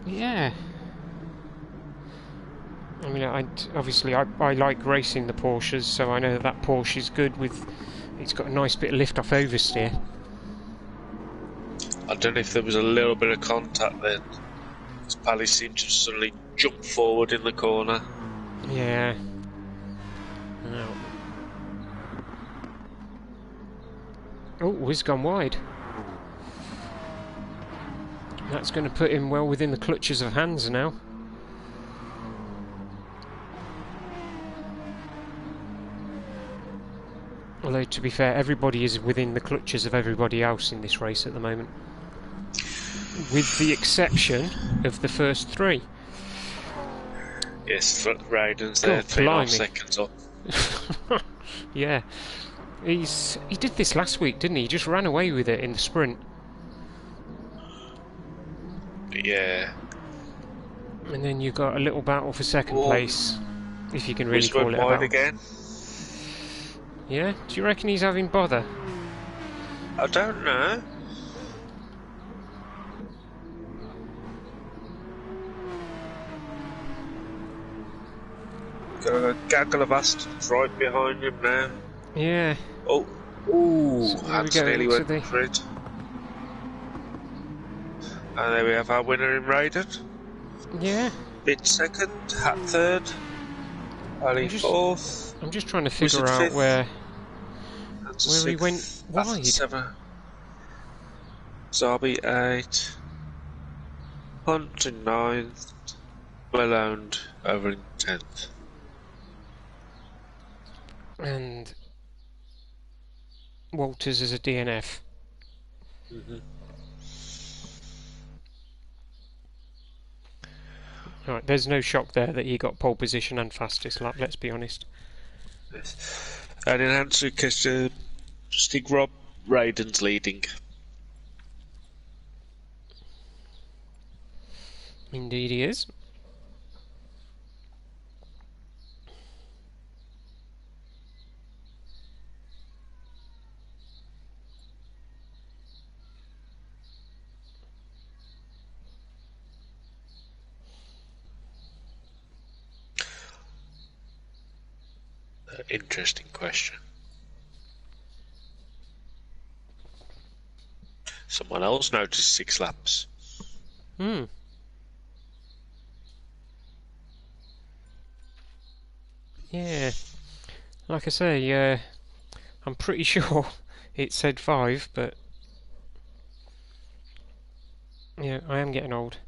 Yeah. I mean, obviously I like racing the Porsches, so I know that Porsche is good with. It's got a nice bit of lift off oversteer. I don't know if there was a little bit of contact then. Because Pally seemed to suddenly jump forward in the corner. Yeah. No. Oh, he's gone wide. That's going to put him well within the clutches of Hans now. Although, to be fair, everybody is within the clutches of everybody else in this race at the moment. With the exception of the first three. Yes, Raiden's there, 3.5 seconds up. Yeah. He did this last week, didn't he? He just ran away with it in the sprint. Yeah. And then you got a little battle for second place, if you can really call it a battle. Again? Yeah? Do you reckon he's having bother? I don't know. Got a gaggle of bastards right behind him now. Yeah. Oh. Ooh, So Hans nearly went for it. And there we have our winner in Raiden. Yeah. Bit second, Hat third, Ali fourth. I'm just trying to figure out where he went wide. 7. Zarbi 8. Hunt in 9th. Malone over in 10th. And Walters as a DNF. Right, there's no shock there that he got pole position and fastest lap, let's be honest. Yes. And in answer to Stig Rob, Raiden's leading. Indeed he is. Interesting question. Someone else noticed 6 laps. Yeah. Like I say, I'm pretty sure it said 5, but yeah, I am getting old.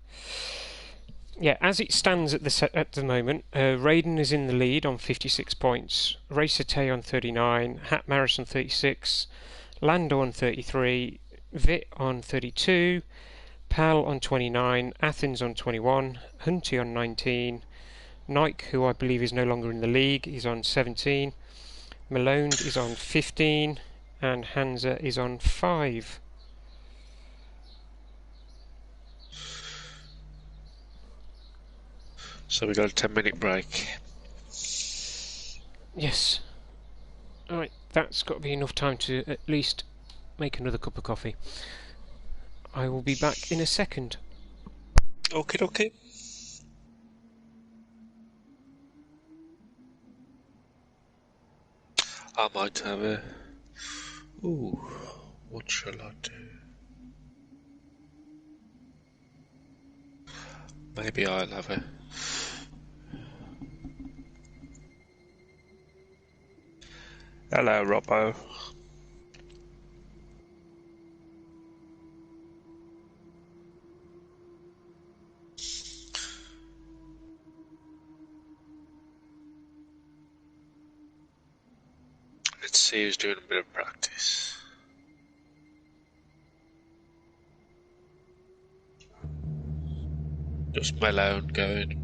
Yeah, as it stands at the moment, Raiden is in the lead on 56 points, Racer Tay on 39, Hat Maris on 36, Lando on 33, Vit on 32, Pal on 29, Athens on 21, Hunty on 19, Nike, who I believe is no longer in the league, is on 17, Malone is on 15, and Hansa is on 5. So we got a 10-minute break. Yes. Alright, that's got to be enough time to at least make another cup of coffee. I will be back in a second. Okay. I might have a... Ooh, what shall I do? Maybe I'll have a... Hello, Robbo. Let's see who's doing a bit of practice. Just Malone going.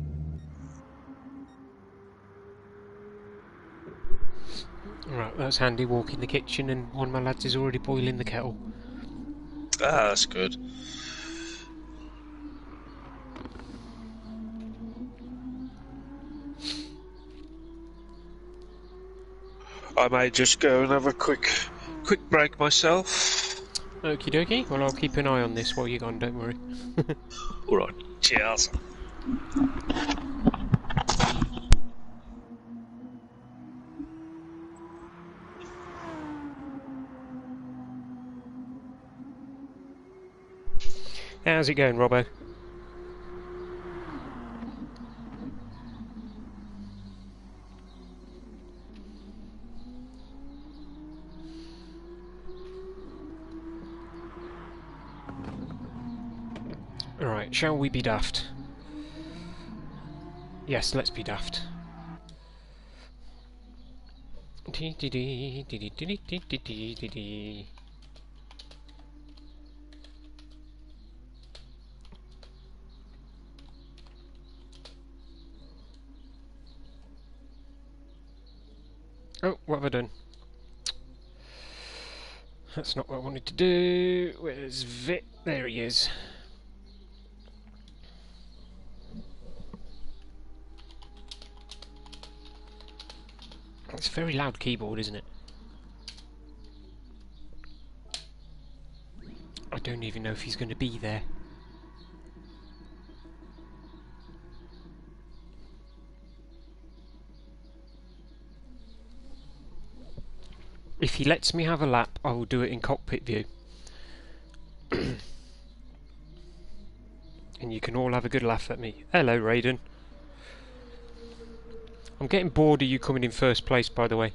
Right, that's handy, walking the kitchen, and one of my lads is already boiling the kettle. Ah, that's good. I may just go and have a quick break myself. Okie dokie. Well, I'll keep an eye on this while you're gone, don't worry. Alright, cheers. How's it going, Robbo? Alright, shall we be daft? Yes, let's be daft. Oh, what have I done? That's not what I wanted to do. Where's Vit? There he is. It's a very loud keyboard, isn't it? I don't even know if he's going to be there. If he lets me have a lap, I will do it in cockpit view. And you can all have a good laugh at me. Hello, Raiden. I'm getting bored of you coming in first place, by the way.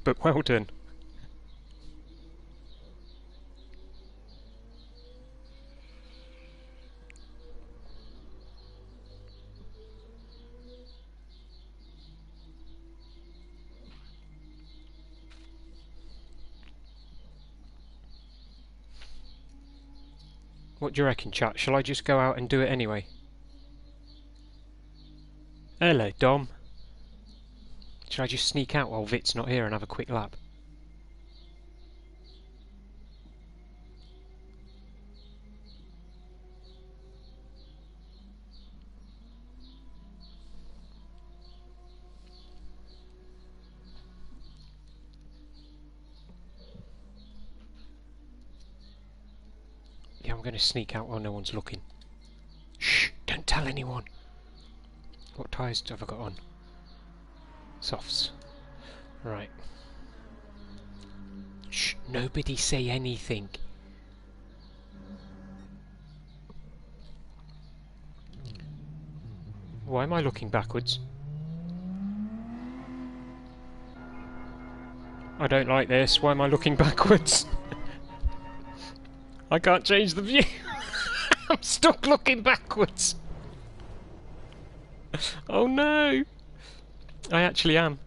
But well done. What do you reckon, chat? Shall I just go out and do it anyway? Hello, Dom. Should I just sneak out while Vit's not here and have a quick lap? Yeah, I'm going to sneak out while no one's looking. Shh! Don't tell anyone! What tyres have I got on? Softs. Right. Shh! Nobody say anything. Why am I looking backwards? I don't like this. Why am I looking backwards? I can't change the view. I'm stuck looking backwards. Oh no! I actually am.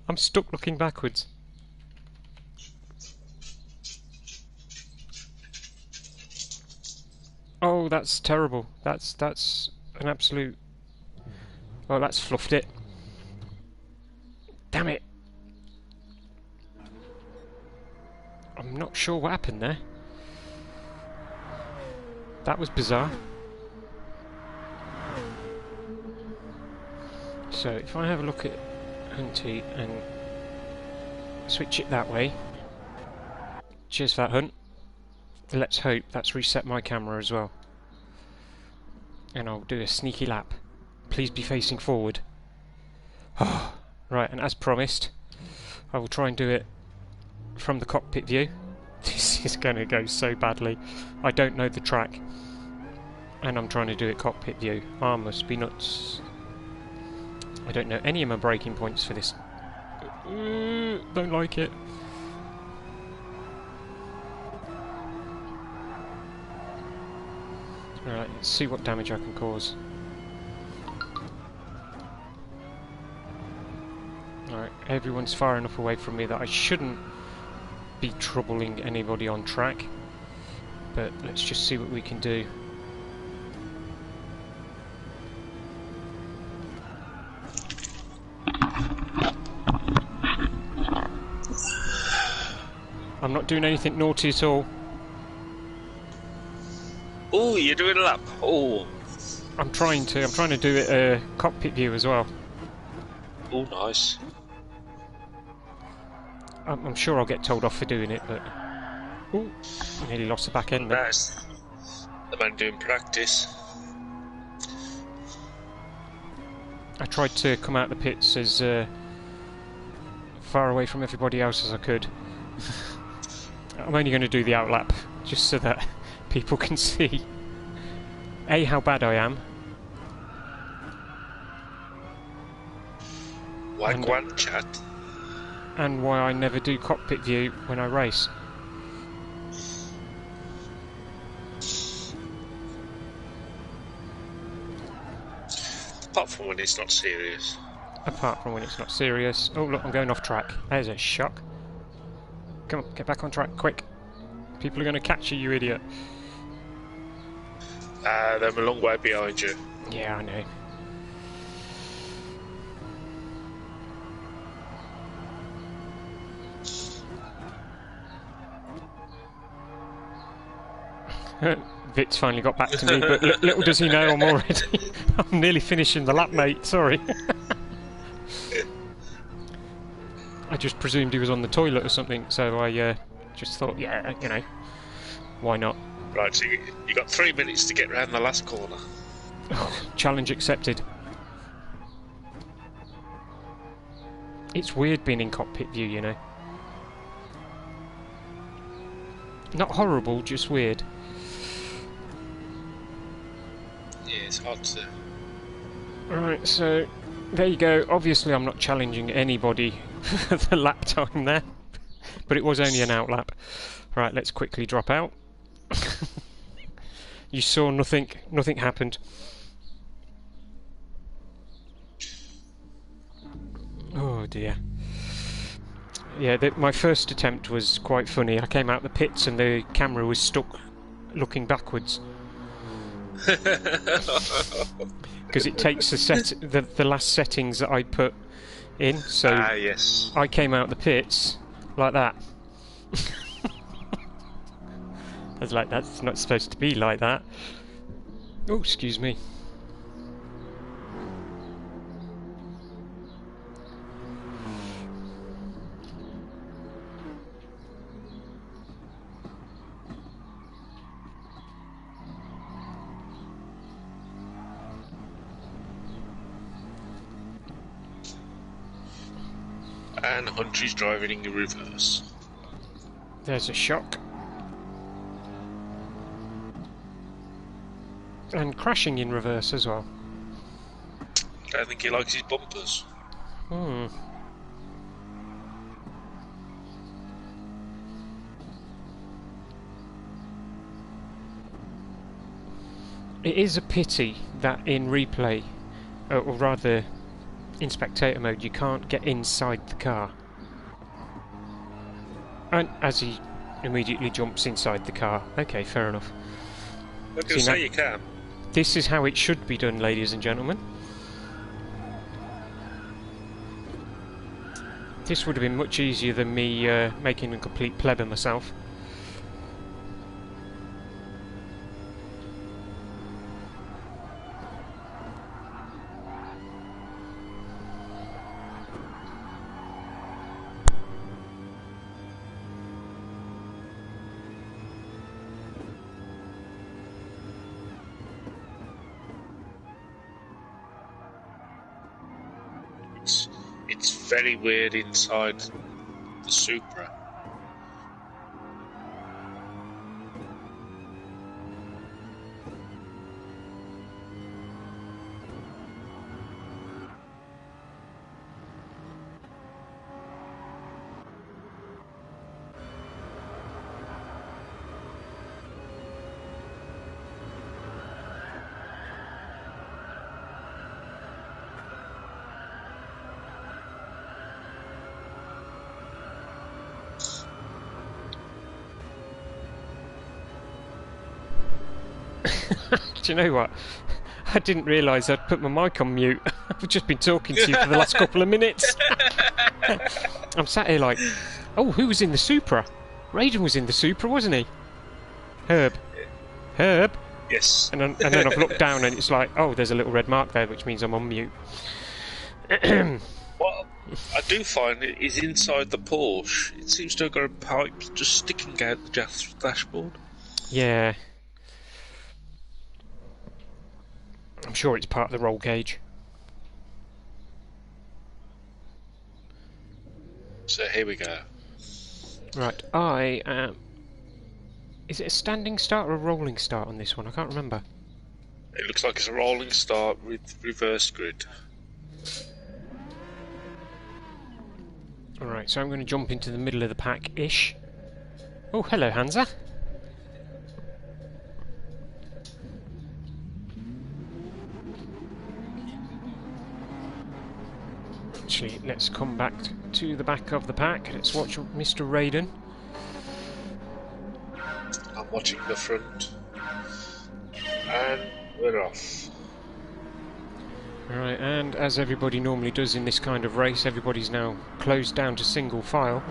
I'm stuck looking backwards. Oh, that's terrible. That's an absolute... Well, that's fluffed it. Damn it! I'm not sure what happened there. That was bizarre. So if I have a look at Hunty and switch it that way. Cheers for that, Hunt. Let's hope that's reset my camera as well. And I'll do a sneaky lap. Please be facing forward. Right, and as promised, I will try and do it from the cockpit view. This is going to go so badly. I don't know the track. And I'm trying to do it cockpit view. I must be nuts. I don't know any of my braking points for this. Don't like it. Alright, let's see what damage I can cause. Alright, everyone's far enough away from me that I shouldn't be troubling anybody on track. But let's just see what we can do. I'm not doing anything naughty at all. Oh, you're doing a lap. Oh. I'm trying to do it cockpit view as well. Oh, nice. I'm sure I'll get told off for doing it, but Ooh, nearly lost the back end. That's the man doing practice. I tried to come out the pits as far away from everybody else as I could. I'm only going to do the outlap, just so that people can see A, how bad I am. Wagwan chat. And why I never do cockpit view when I race. Apart from when it's not serious. Apart from when it's not serious. Oh look, I'm going off track. There's a shock. Come on, get back on track, quick. People are going to catch you, you idiot. They're a long way behind you. Yeah, I know. Vit's finally got back to me, but little does he know I'm already... I'm nearly finishing the lap, mate, sorry. I just presumed he was on the toilet or something, so I just thought, yeah, you know, why not? Right, so you got 3 minutes to get round the last corner. Challenge accepted. It's weird being in cockpit view, you know. Not horrible, just weird. Yeah, it's hard to... Right, so there you go. Obviously I'm not challenging anybody for the lap time there, but it was only an outlap. Right, let's quickly drop out. You saw nothing happened. Oh dear. Yeah, my first attempt was quite funny. I came out the pits and the camera was stuck looking backwards. Because it takes the last settings that I put in, so yes. I came out the pits like that. I was like, that's not supposed to be like that. Oh, excuse me. And Huntry's driving in reverse. There's a shock. And crashing in reverse as well. I don't think he likes his bumpers. It is a pity that in replay, or rather in spectator mode, you can't get inside the car. And as he immediately jumps inside the car. Okay, fair enough. I can say you can. This is how it should be done, ladies and gentlemen. This would have been much easier than me making a complete pleb of myself. It's very weird inside the Supra. Do you know what? I didn't realise I'd put my mic on mute. I've just been talking to you for the last couple of minutes. I'm sat here like, oh, who was in the Supra? Raiden was in the Supra, wasn't he? Herb. Yes. And then I've looked down and it's like, oh, there's a little red mark there, which means I'm on mute. I do find it is inside the Porsche. It seems to have got a pipe just sticking out the dashboard. Yeah. I'm sure it's part of the roll gauge. So here we go. Right, I am... Is it a standing start or a rolling start on this one? I can't remember. It looks like it's a rolling start with reverse grid. Alright, so I'm going to jump into the middle of the pack-ish. Oh, hello, Hansa. Actually, let's come back to the back of the pack. Let's watch Mr. Raiden. I'm watching the front. And we're off. Alright, and as everybody normally does in this kind of race, everybody's now closed down to single file.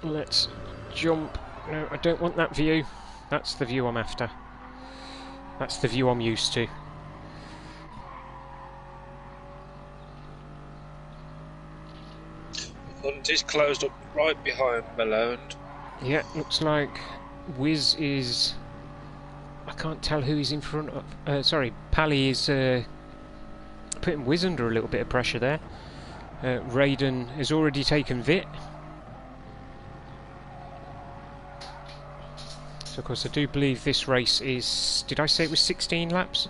Let's jump. No, I don't want that view. That's the view I'm after. That's the view I'm used to. Hunt is closed up right behind Malone. Yeah, looks like Wiz is... I can't tell who he's in front of. Sorry, Pally is putting Wiz under a little bit of pressure there. Raiden has already taken Vit. So of course I do believe this race is... Did I say it was 16 laps?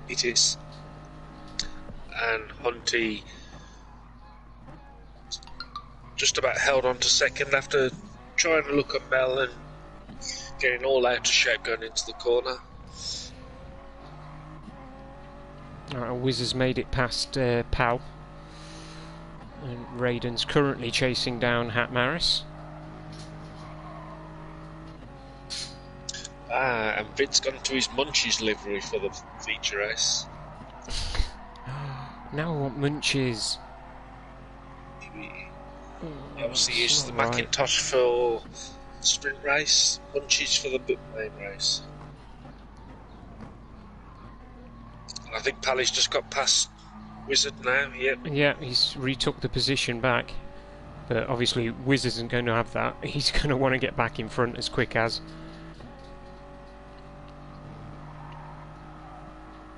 It is. And Hunty just about held on to second after trying to look at Mel and getting all out of shape going into the corner. Wiz has made it past Pal. And Raiden's currently chasing down Hat Maris. And Vit's gone to his Munchies livery for the feature race. Now I want Munchies. Obviously used the Macintosh for sprint race, Munchies for the main race. And I think Pally's just got past Wizard now, yep. Yeah, he's retook the position back. But obviously Wiz isn't going to have that. He's going to want to get back in front as quick as.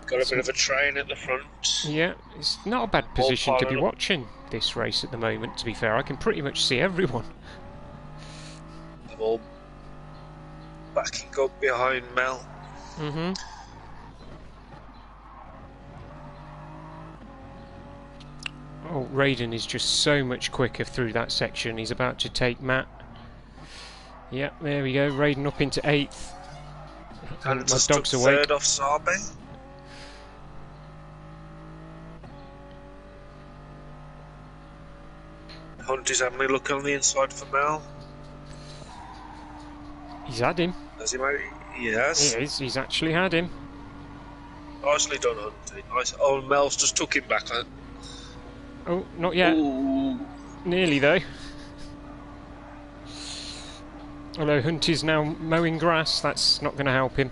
Got a bit of a train at the front. Yeah, it's not a bad position to be watching this race at the moment, to be fair. I can pretty much see everyone. I'm all backing up behind Mel. Mm-hmm. Oh, Raiden is just so much quicker through that section. He's about to take Matt. Yeah, there we go. Raiden up into 8th. And my dog's awake. Third off Sabe. Hunt is having a look on the inside for Mel. He's had him. Has he, mate? He has. He is. He's actually had him. Nicely done, Hunty. Nice. Oh, Mel's just took him back. Oh, not yet. Ooh. Nearly, though. Although Hunt is now mowing grass, that's not going to help him.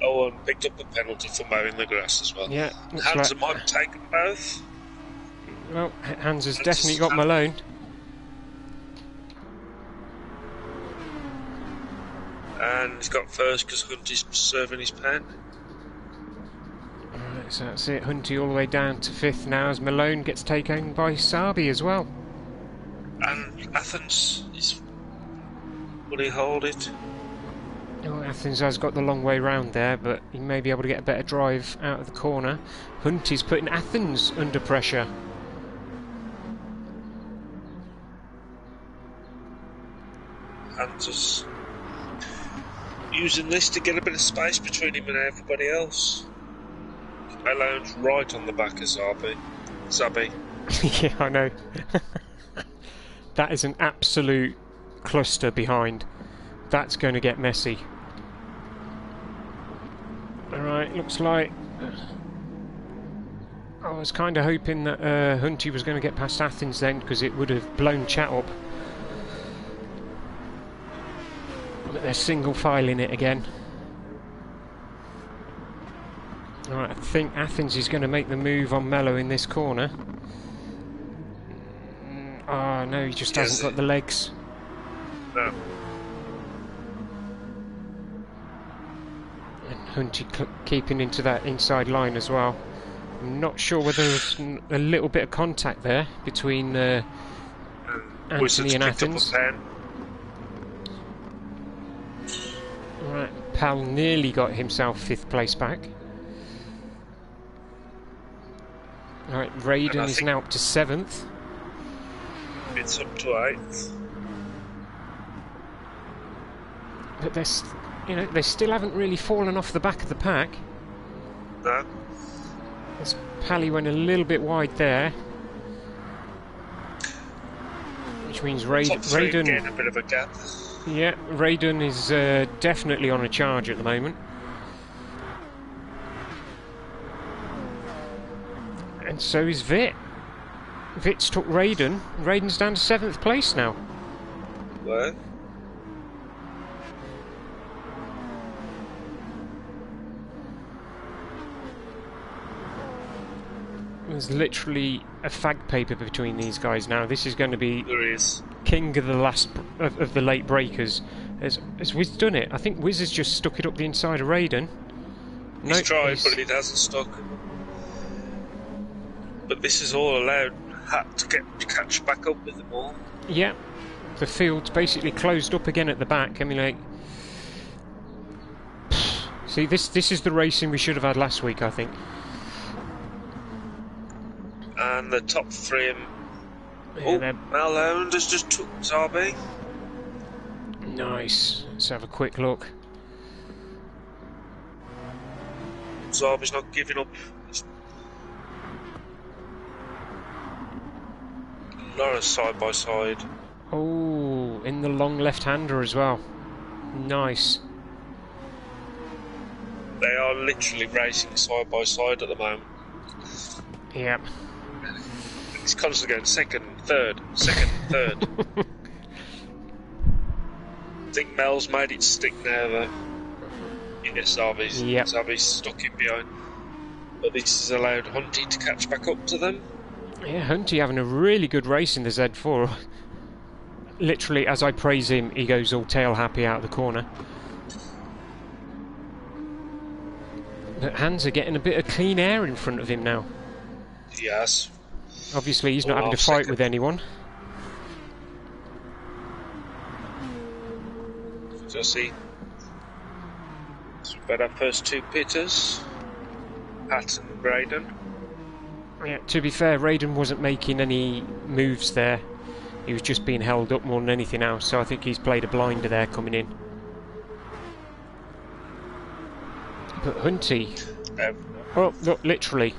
Oh, and picked up the penalty for mowing the grass as well. Yeah. Hansa might have taken both. Well, Hans has definitely got Malone. And he's got first because Hunt is serving his pen. Alright, so that's it. Hunty all the way down to 5th now as Malone gets taken by Sabi as well. And Athens is... Will he hold it? Oh, Athens has got the long way round there, but he may be able to get a better drive out of the corner. Hunty's putting Athens under pressure. And just using this to get a bit of space between him and everybody else. Malone's right on the back of Zabi. Yeah, I know. That is an absolute cluster behind. That's going to get messy. Alright, looks like... I was kind of hoping that Hunty was going to get past Athens then, because it would have blown chat up. But they're single filing it again. Alright, I think Athens is going to make the move on Mello in this corner. Oh no, he just hasn't got the legs. No. And Hunty keeping into that inside line as well. I'm not sure whether there's a little bit of contact there between Anthony and Athens. Right, Pal nearly got himself 5th place back. Alright, Raiden is now up to 7th. It's up to 8th. But they still haven't really fallen off the back of the pack. No. As Pally went a little bit wide there. Which means Raiden getting a bit of a gap. Yeah, Raiden is definitely on a charge at the moment. And so is Vit. Vit's took Raiden. Raiden's down to 7th place now. Where? There's literally a fag paper between these guys now. This is going to be king of the last of the late breakers. Has Wiz done it? I think Wiz has just stuck it up the inside of Raiden. He's tried, but it hasn't stuck. But this is all allowed to catch back up with them all. Yeah, the field's basically closed up again at the back. I mean, like, see, this is the racing we should have had last week, I think. And the top 3. Malone has just took Zabi. Nice. Let's have a quick look. Zabi's not giving up. Laura's side by side. Oh, in the long left-hander as well. Nice. They are literally racing side by side at the moment. Yep. It's constantly going second, third. I think Mel's made it stick now though. Yes, Zabi's stuck in behind. But this has allowed Hunty to catch back up to them. Yeah, Hunty having a really good race in the Z4. Literally, as I praise him, he goes all tail happy out of the corner. But Hans are getting a bit of clean air in front of him now. Yes. Obviously, he's not having to fight with anyone. So see, we've got our first 2 pitters, Pat and Raiden. Yeah, to be fair, Raiden wasn't making any moves there. He was just being held up more than anything else, so I think he's played a blinder there coming in. But Hunty... oh, look, literally.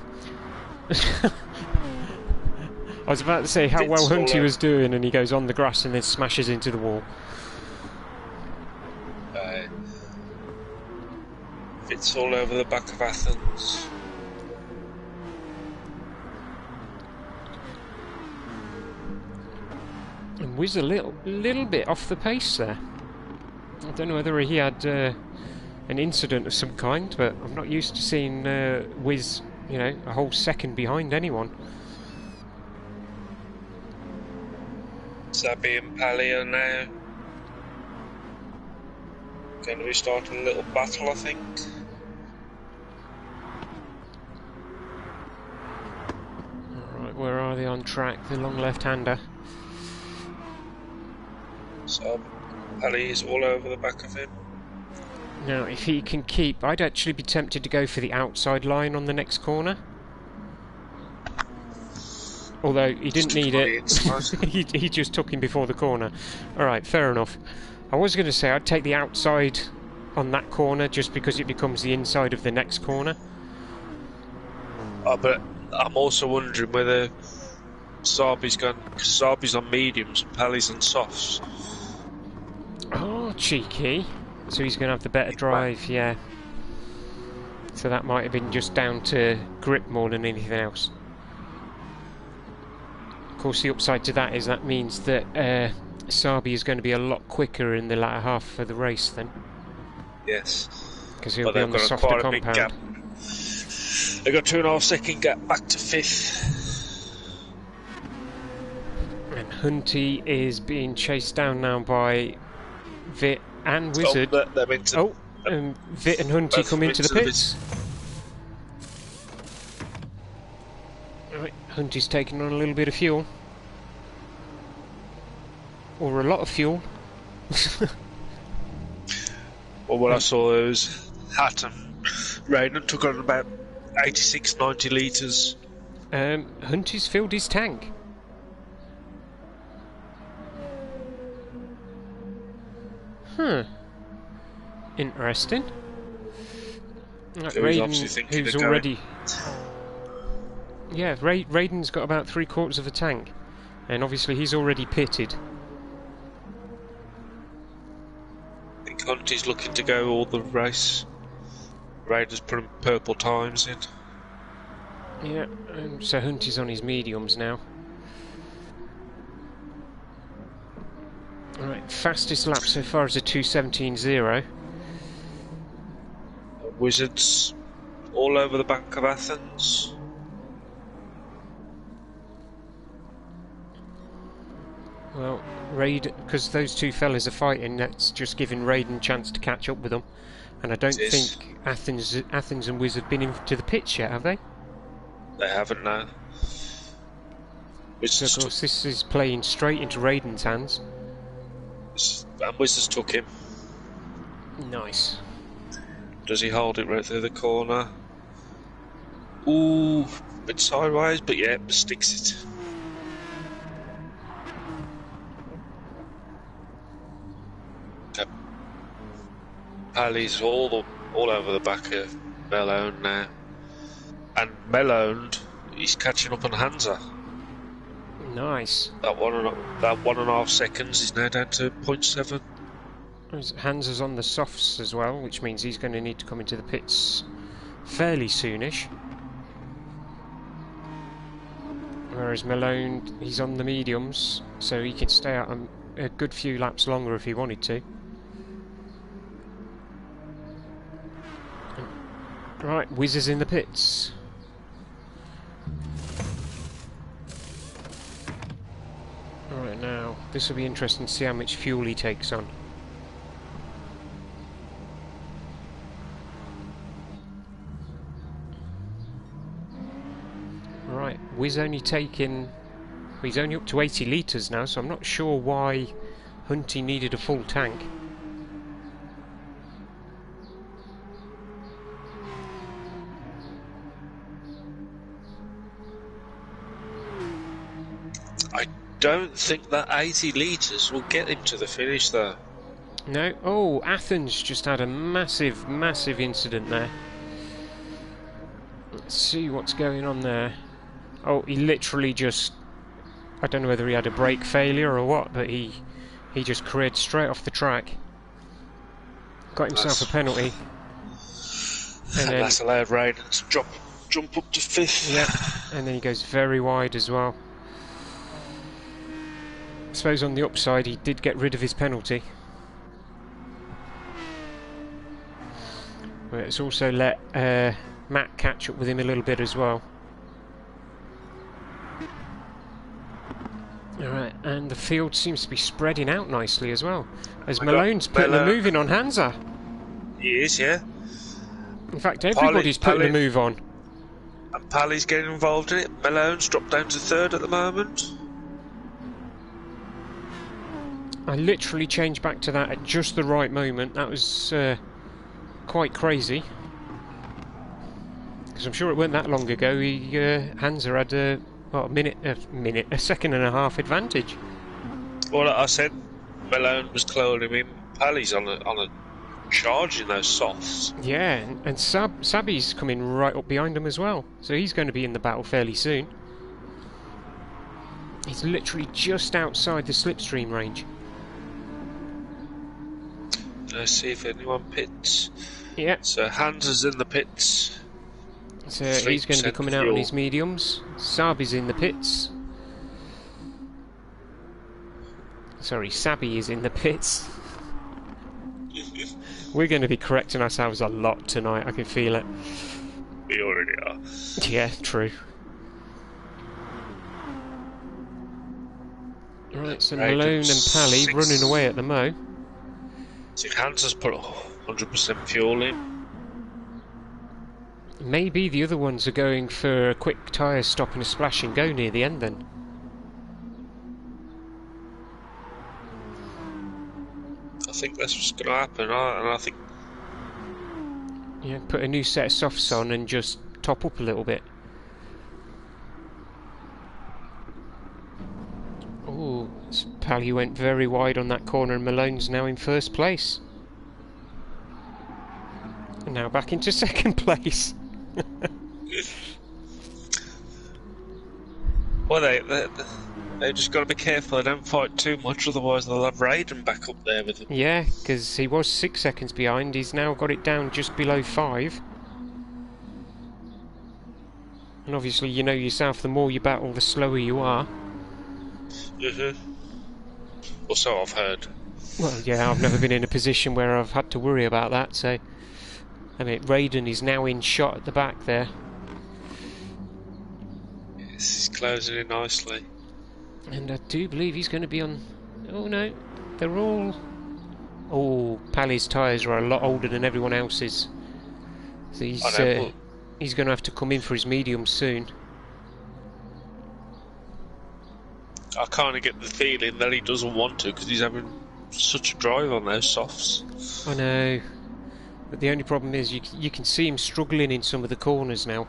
I was about to say how well Hunty was doing, and he goes on the grass and then smashes into the wall. It's all over the back of Athens. And Wiz a little bit off the pace there. I don't know whether he had an incident of some kind, but I'm not used to seeing Wiz, a whole second behind anyone. Zabi and Pally are now going to be starting a little battle, I think. Alright, where are they on track? The long left-hander. So Pally is all over the back of him. Now, if he can keep... I'd actually be tempted to go for the outside line on the next corner. Although, he didn't need it. he just took him before the corner. Alright, fair enough. I was going to say I'd take the outside on that corner just because it becomes the inside of the next corner. Oh, but I'm also wondering whether Zabi's gone... Because Zabi's on mediums and Pally's on softs. Oh, cheeky. So he's going to have the better drive, yeah. So that might have been just down to grip more than anything else. Of course, the upside to that is that means that Sabi is going to be a lot quicker in the latter half of the race then. Yes. Because he'll be on the softer compound. They got 2.5 second gap back to 5th. And Hunty is being chased down now by Vit and Wizard. Vit and Hunty come into the pits. Right, Hunty's taking on a little bit of fuel. Or a lot of fuel. Well, what I saw there was Hatton Raiden took on about 86-90 litres. Hunty's filled his tank. Interesting. Raiden, who's already... Yeah, Raiden's got about 3/4 of a tank. And obviously he's already pitted. I think Hunty's looking to go all the race. Raiden's putting purple times in. Yeah, so Hunty's on his mediums now. Alright, fastest lap so far is a 2:17.0. Wizards all over the back of Athens. Well, because those two fellas are fighting, that's just giving Raiden a chance to catch up with them. And I don't think Athens and Wizard have been into the pits yet, have they? They haven't, no. So of course this is playing straight into Raiden's hands. And Wizards took him. Nice. Does he hold it right through the corner? Ooh, a bit sideways, but yeah, sticks it. Pally's all over the back of Melone now. And Melone, he's catching up on Hansa. Nice. That 1.5 seconds is now down to 0.7. Hansa's on the softs as well, which means he's going to need to come into the pits fairly soonish. Whereas Malone, he's on the mediums, so he can stay out a good few laps longer if he wanted to. Right, Wizard's in the pits. Alright, now, this will be interesting to see how much fuel he takes on. Right, Wiz only taking... He's only up to 80 litres now, so I'm not sure why Hunty needed a full tank. I don't think that 80 litres will get him to the finish, though. No. Oh, Athens just had a massive incident there. Let's see what's going on there. Oh, he literally just... I don't know whether he had a brake failure or what, but he just careered straight off the track. Got himself a penalty. And that's allowed Raiden to jump up to 5th. Yeah, and then he goes very wide as well. I suppose on the upside he did get rid of his penalty. But it's also let Matt catch up with him a little bit as well. Alright, and the field seems to be spreading out nicely as well. As Malone's putting a move in on Hansa. He is, yeah. In fact, everybody's putting a move on. And Pally's getting involved in it. Malone's dropped down to 3rd at the moment. I literally changed back to that at just the right moment. That was quite crazy. Because I'm sure it wasn't that long ago. Hansa had a second and a half advantage. Well, like I said, Malone was closing him in. Pally's on a charge in those softs. Yeah, and Sabi's coming right up behind him as well. So he's going to be in the battle fairly soon. He's literally just outside the slipstream range. Let's see if anyone pits. Yeah. So Hansa's in the pits. So he's going to be coming out on his mediums. Sabi's in the pits. Sorry, Sabi is in the pits. We're going to be correcting ourselves a lot tonight, I can feel it. We already are. Yeah, true. Right, so Malone and Pally running away at the mo. So Hans has put 100% fuel in. Maybe the other ones are going for a quick tyre stop and a splash and go near the end then. I think that's what's going to happen, and I think... Yeah, put a new set of softs on and just top up a little bit. Oh, Pally went very wide on that corner and Malone's now in first place. And now back into second place. Well, they just got to be careful they don't fight too much, otherwise they'll have Raiden back up there with them. Yeah, because he was 6 seconds behind, he's now got it down just below 5. And obviously you know yourself, the more you battle, the slower you are. Or so I've heard. Well, yeah, I've never been in a position where I've had to worry about that, so... I mean, Raiden is now in shot at the back there. Yes, he's closing in nicely. And I do believe he's going to be on... Oh no, they're all... Oh, Pally's tyres are a lot older than everyone else's. So he's going to have to come in for his mediums soon. I kind of get the feeling that he doesn't want to, because he's having such a drive on those softs. I know. But the only problem is you can see him struggling in some of the corners now.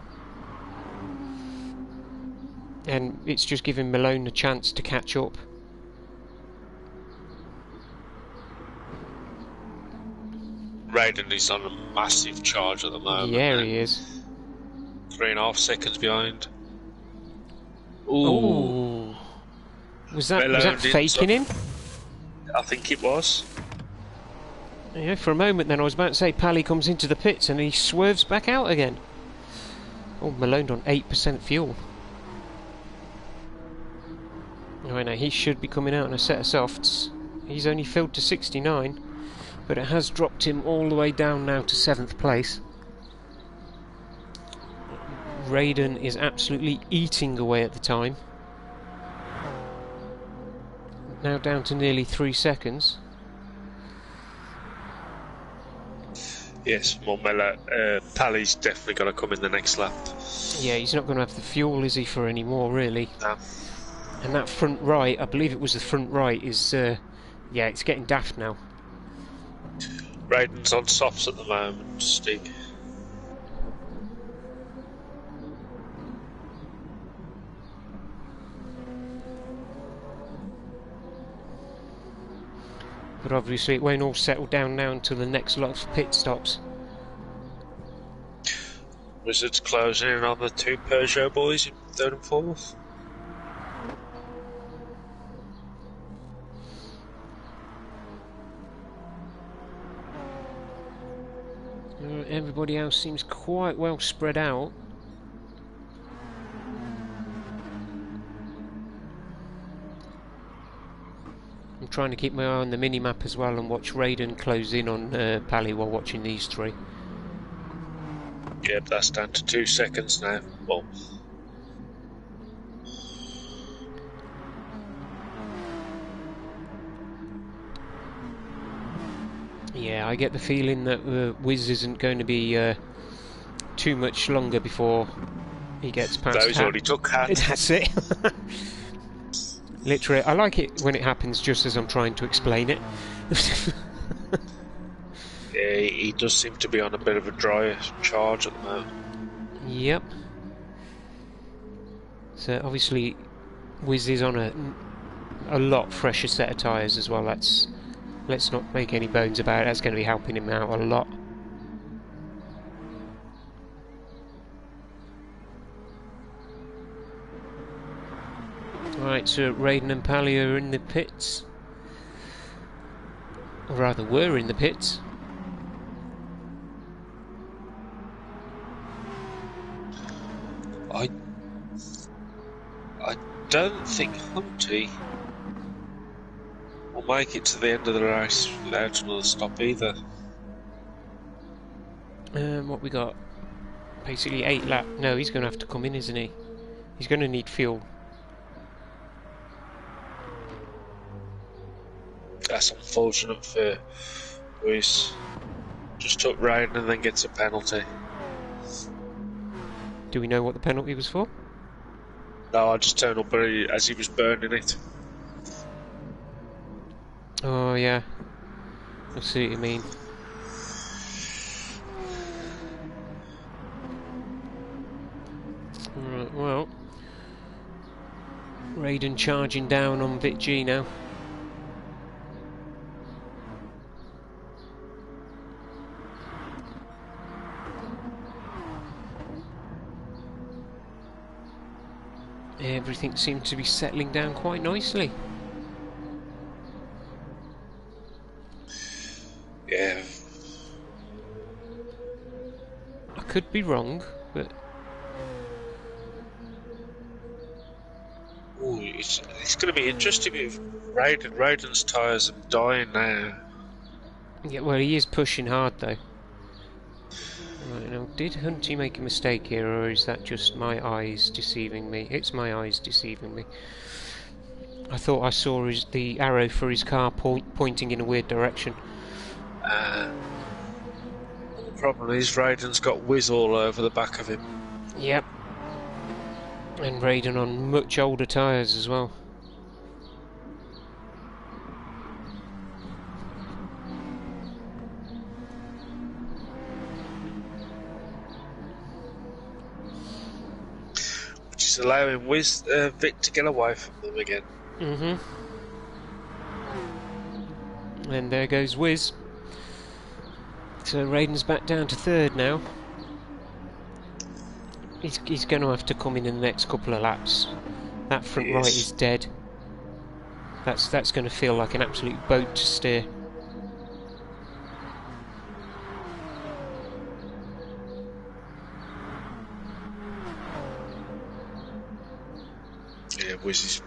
And it's just giving Malone a chance to catch up. Raiden is on a massive charge at the moment. Yeah, he is. 3.5 seconds behind. Ooh. Was that faking him? I think it was. Yeah, for a moment then I was about to say Pally comes into the pits and he swerves back out again. Oh, Malone on 8% fuel. Right now, he should be coming out on a set of softs. He's only filled to 69, but it has dropped him all the way down now to 7th place. Raiden is absolutely eating away at the time. Now down to nearly 3 seconds. Yes, well, Pally's definitely going to come in the next lap. Yeah, he's not going to have the fuel, is he, for any more, really? No. And that front right, I believe it was the front right, is, yeah, it's getting daft now. Raiden's on softs at the moment, Stig. But obviously it won't all settle down now until the next lot of pit stops. Wizards closing in on the 2 Peugeot boys in 3rd and 4th. Everybody else seems quite well spread out. I'm trying to keep my eye on the mini-map as well and watch Raiden close in on Pally while watching these 3. Yep, that's down to 2 seconds now. Well, yeah, I get the feeling that Wiz isn't going to be too much longer before he gets past no, he's already took Hat. That's it. Literally, I like it when it happens just as I'm trying to explain it. Yeah, he does seem to be on a bit of a dry charge at the moment. Yep. So obviously, Wiz is on a lot fresher set of tyres as well. Let's not make any bones about it. That's going to be helping him out a lot. Right, so Raiden and Pally are in the pits. Or rather, were in the pits. I don't think Hunty will make it to the end of the race without another stop either. What we got? basically 8 lap. No, he's going to have to come in, isn't he? He's going to need fuel. That's unfortunate for Ruiz. Just took Ryan and then gets a penalty. Do we know what the penalty was for? No, I just turned up as he was burning it. Oh yeah, I see what you mean. Right, well, Raiden charging down on Vit G now. Everything seems to be settling down quite nicely. Yeah. I could be wrong, but... Ooh, it's going to be interesting if Raiden's tyres are dying now. Yeah, well, he is pushing hard though. Right, now, did Hunty make a mistake here, or is that just my eyes deceiving me? It's my eyes deceiving me. I thought I saw the arrow for his car pointing in a weird direction. The problem is Raiden's got whiz all over the back of him. Yep. And Raiden on much older tyres as well. Which is allowing Vic to get away from them again. And there goes Wiz. So Raiden's back down to third now. He's going to have to come in the next couple of laps. That front right is dead. That's going to feel like an absolute boat to steer. Yeah, Wiz is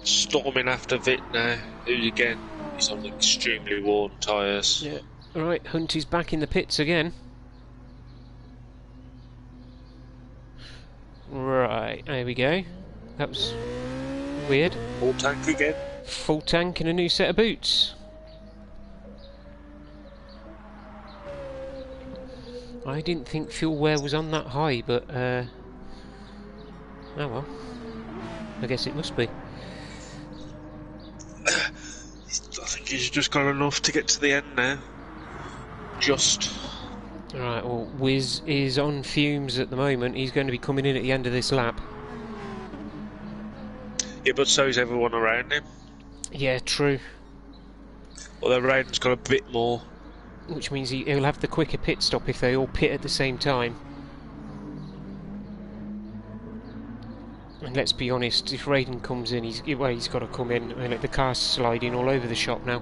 storming after Vit now, who again is on extremely worn tyres. Yeah. Right, Hunty's back in the pits again. Right, there we go. That was weird. Full tank again. Full tank and a new set of boots. I didn't think fuel wear was on that high, but oh well. I guess it must be. I think he's just got enough to get to the end now. Just. Right, well, Wiz is on fumes at the moment. He's going to be coming in at the end of this lap. Yeah, but so is everyone around him. Yeah, true. Although Raiden's got a bit more. Which means he'll have the quicker pit stop if they all pit at the same time. And let's be honest, if Raiden comes in, he's got to come in. I mean, the car's sliding all over the shop now.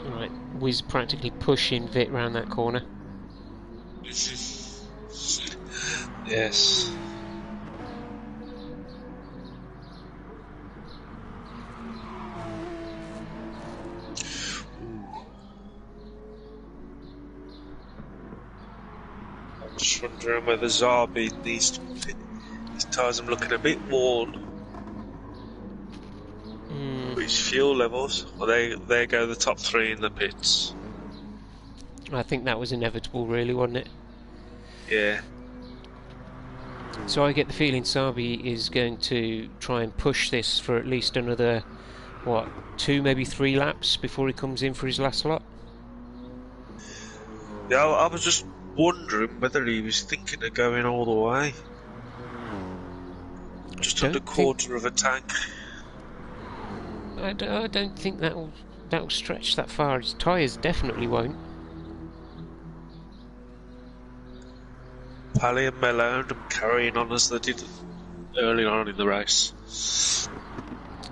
Right, Wiz practically pushing Vit round that corner. Yes. I'm just wondering whether Zarbi needs to. His tyres are looking a bit worn. His fuel levels. Well, there go the top three in the pits. I think that was inevitable, really, wasn't it? Yeah. So I get the feeling Sabi is going to try and push this for at least another, what, 2, maybe 3 laps before he comes in for his last lot? Yeah, I was just wondering whether he was thinking of going all the way. Just under quarter of a tank. I don't think that'll stretch that far. His tyres definitely won't. Pally and Malone carrying on as they did early on in the race.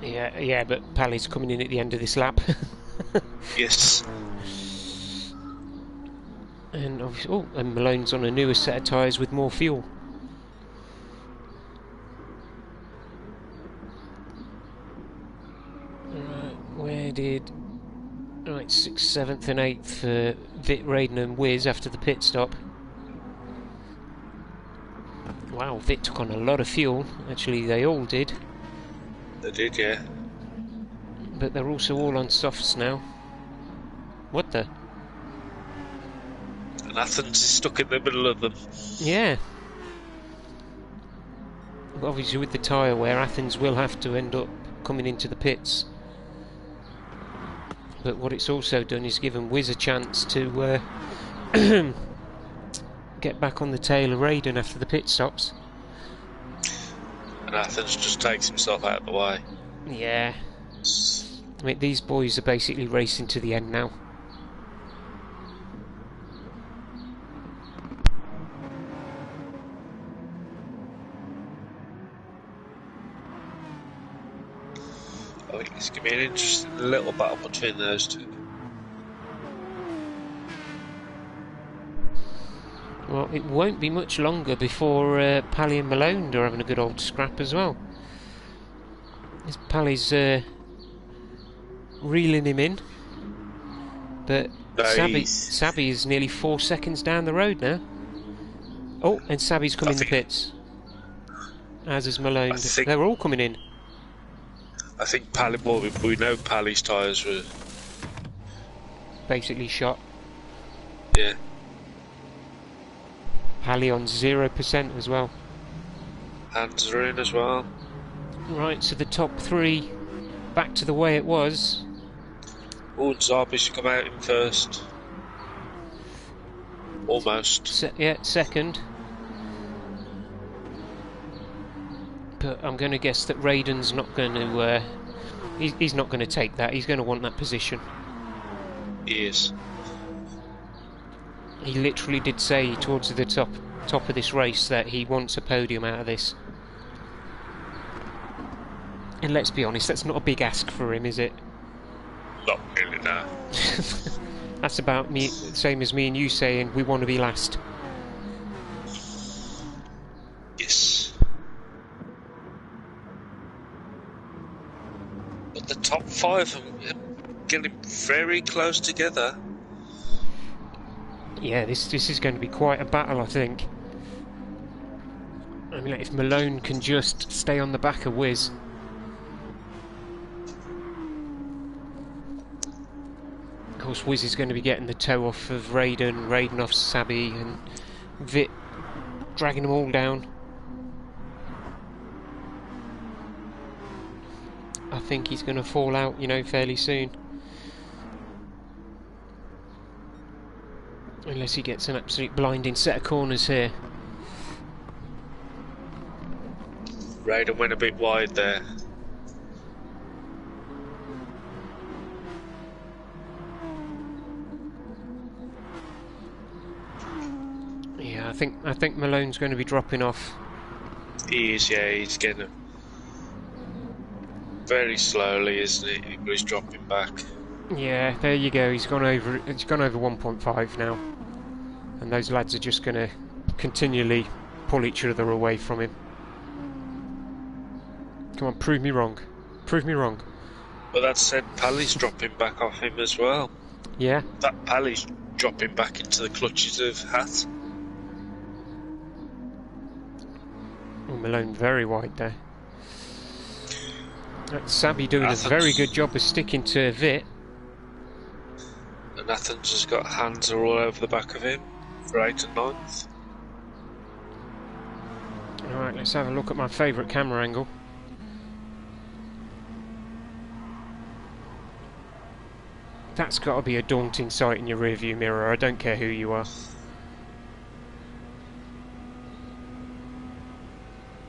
Yeah, but Pally's coming in at the end of this lap. Yes. And obviously, and Malone's on a newer set of tyres with more fuel. Where did... Right, 6th, 7th and 8th for Vit, Raiden and Wiz after the pit stop. Wow, Vit took on a lot of fuel. Actually, they all did. They did, yeah. But they're also all on softs now. What the? And Athens is stuck in the middle of them. Yeah. Obviously with the tyre wear, Athens will have to end up coming into the pits. But what it's also done is given Wiz a chance to get back on the tail of Raiden after the pit stops. And Athens just takes himself out of the way. Yeah. I mean, these boys are basically racing to the end now. I think it's going to be an interesting little battle between those two. Well, it won't be much longer before Pally and Malone are having a good old scrap as well. Pally's reeling him in, but Nice. Sabby is nearly 4 seconds down the road now. Oh, and Sabby's come in the pits. As is Malone. They're all coming in. I think Pally, well, we know Pally's tyres were basically shot. Yeah. Pally on 0% as well. Hands are in as well. Right, so the top three back to the way it was. Oh, Zabi's come out in first. Almost. Yeah, second. But I'm going to guess that Raiden's not going to... he's not going to take that. He's going to want that position. He is. He literally did say towards the top of this race that he wants a podium out of this. And let's be honest, that's not a big ask for him, is it? Not really, no. That's about me, same as me and you saying we want to be last. Yes. But the top five are getting very close together. Yeah, this is going to be quite a battle, I think. I mean, if Malone can just stay on the back of Wiz. Of course, Wiz is going to be getting the toe off of Raiden, Raiden off Sabby, and Vit dragging them all down. I think he's going to fall out, you know, fairly soon. Unless he gets an absolute blinding set of corners here. Raiden went a bit wide there. Yeah, I think Malone's going to be dropping off. He is, yeah, he's getting very slowly, isn't he? But he's dropping back. Yeah, there you go. He's gone over 1.5 now, and those lads are just going to continually pull each other away from him. Come on, prove me wrong. Prove me wrong. But that said, Pally's dropping back off him as well. Yeah. That Pally's dropping back into the clutches of Hat. Oh, Malone very wide there. That's Sabby doing Athens. a very good job of sticking to Vit. And Athens has got hands all over the back of him for 8th and 9th. Alright, let's have a look at my favourite camera angle. That's got to be a daunting sight in your rearview mirror, I don't care who you are.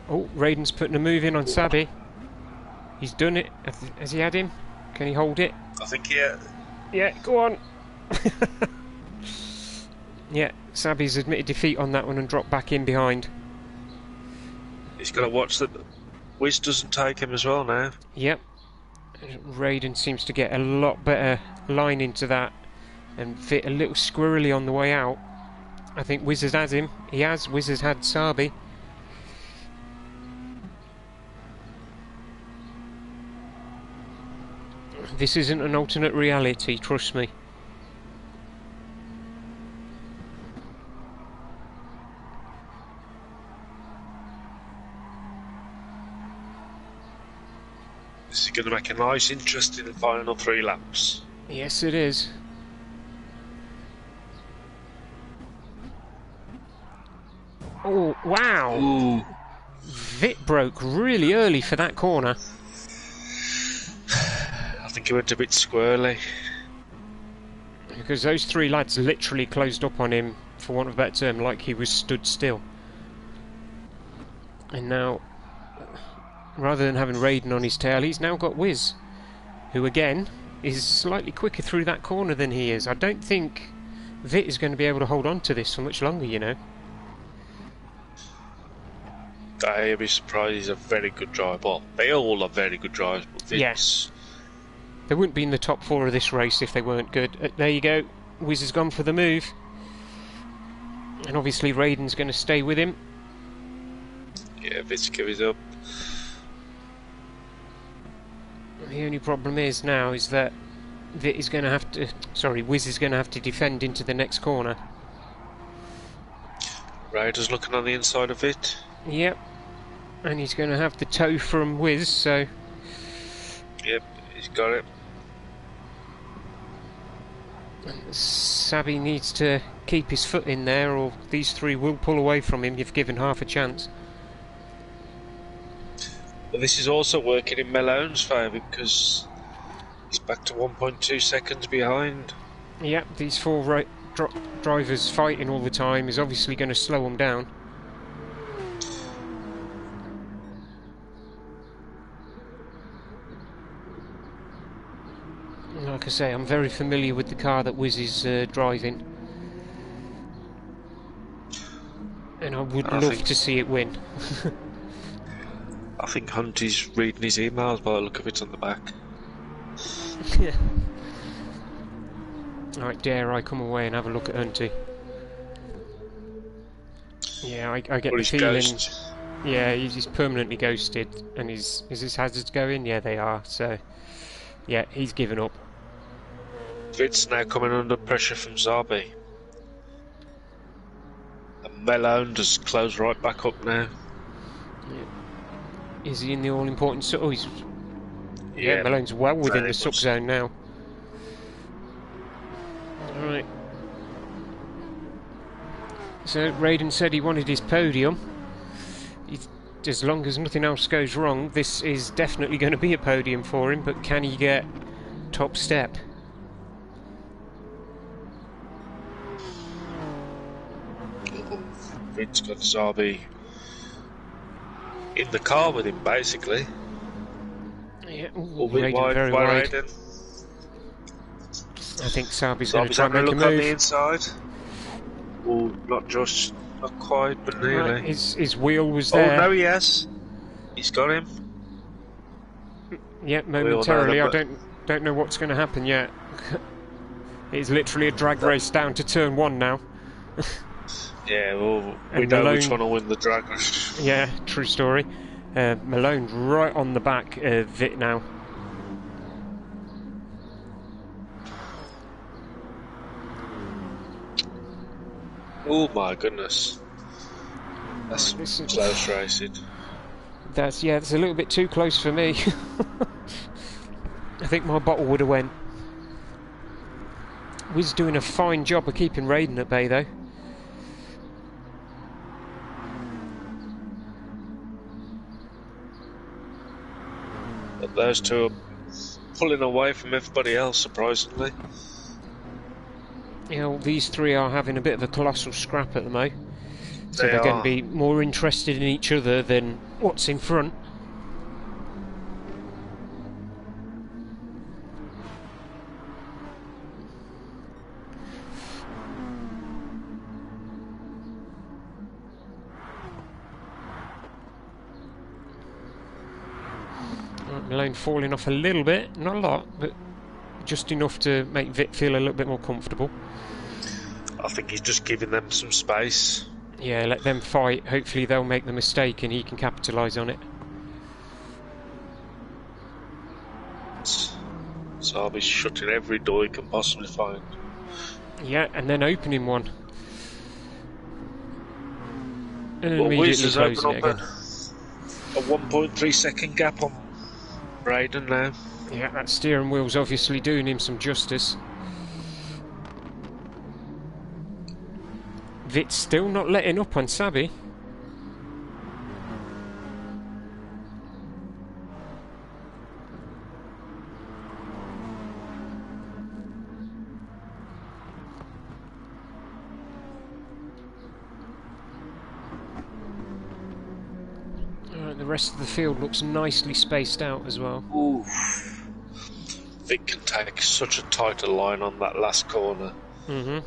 Oh, Raiden's putting a move in on Sabby. He's done it. Has he had him? Can he hold it? I think, yeah. Yeah, go on. Yeah, Sabby's admitted defeat on that one and dropped back in behind. He's got to watch that Wiz doesn't take him as well now. Yep. Raiden seems to get a lot better line into that and fit a little squirrely on the way out. I think Wiz has had him. He has. Wiz has had Sabby. This isn't an alternate reality, trust me. This is going to make a nice, interesting final 3 laps. Yes, it is. Oh, wow! Ooh. Vit broke really early for that corner. I think he went a bit squirrely. Because those 3 lads literally closed up on him, for want of a better term, like he was stood still. And now, rather than having Raiden on his tail, he's now got Wiz, who again is slightly quicker through that corner than he is. I don't think Vit is going to be able to hold on to this for much longer, you know. I'd be surprised. He's a very good driver. Well, they all are very good drivers, but Vince... Yes. They wouldn't be in the top 4 of this race if they weren't good. There you go. Wiz has gone for the move. And obviously Raiden's going to stay with him. Yeah, Vince gives up. The only problem is now is that Vit is going to have to... Sorry, Wiz is going to have to defend into the next corner. Raider's looking on the inside of it. Yep. And he's going to have the toe from Wiz, so... Yep, he's got it. Sabi needs to keep his foot in there, or these 3 will pull away from him if given half a chance. But this is also working in Malone's favour because he's back to 1.2 seconds behind. Yep, these 4 drivers fighting all the time is obviously going to slow them down. Like I say, I'm very familiar with the car that Wiz is driving. And I would love to see it win. I think Hunty's reading his emails by the look of it on the back. Yeah. Alright, dare I come away and have a look at Hunty? Yeah, I get the feeling... Ghost. Yeah, he's permanently ghosted. And is his hazards going? Yeah, they are, so... Yeah, he's given up. Vit's now coming under pressure from Zabi. And Malone just closed right back up now. Yeah. Is he in the all-important... Oh, he's... Yeah, Malone's well within the sub-zone now. Alright. So, Raiden said he wanted his podium. As long as nothing else goes wrong, this is definitely going to be a podium for him, but can he get top step? Vit's got Zabi in the car with him, basically. Yeah, Raiden wide, very wide. Raiden. I think Sabi's going to try and make a look move. on the inside. Oh, not just, not quite, but nearly. Right, his wheel was there. Oh no, he has. He's got him. Yeah, momentarily. I don't know what's going to happen yet. It's literally a drag race down to turn 1 now. Yeah, well, we know which one will win the drag race. Yeah, true story. Malone right on the back of Vit now. Oh my goodness. That's close racing. It's a little bit too close for me. I think my bottle would have went. Wiz doing a fine job of keeping Raiden at bay though. But those 2 are pulling away from everybody else, surprisingly. You know, these 3 are having a bit of a colossal scrap at the moment. So they're going to be more interested in each other than what's in front. Malone falling off a little bit, not a lot, but just enough to make Vit feel a little bit more comfortable. I think he's just giving them some space. Yeah, let them fight. Hopefully they'll make the mistake and he can capitalise on it. So I'll be shutting every door he can possibly find. Yeah, and then opening one. And Well, Wiz immediately has closing opened it up again. a 1.3 second gap on Raiden now. Yeah, that steering wheel's obviously doing him some justice. Vit's still not letting up on Sabi. The rest of the field looks nicely spaced out as well. Ooh. Vic can take such a tighter line on that last corner. Mm-hmm.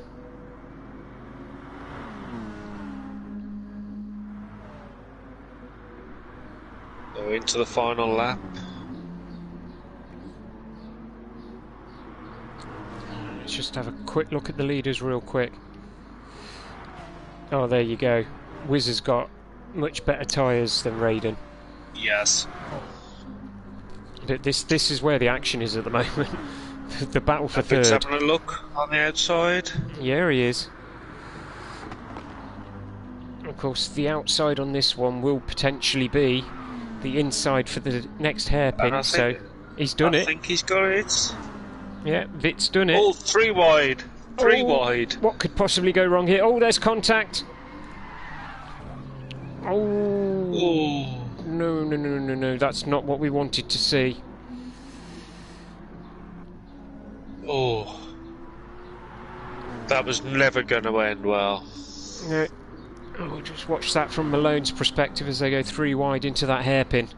So into the final lap. Let's just have a quick look at the leaders real quick. Oh, there you go. Wiz has got much better tyres than Raiden. Yes. This is where the action is at the moment. The battle for Vic's third. having a look on the outside. Yeah, he is. Of course, the outside on this one will potentially be the inside for the next hairpin, so he's done it. I think he's got it. Yeah, Vit's done it. Oh, 3 wide. 3 wide. What could possibly go wrong here? Oh, there's contact. Oh. No. That's not what we wanted to see. Oh. That was never going to end well. No. Oh, just watch that from Malone's perspective as they go 3 wide into that hairpin.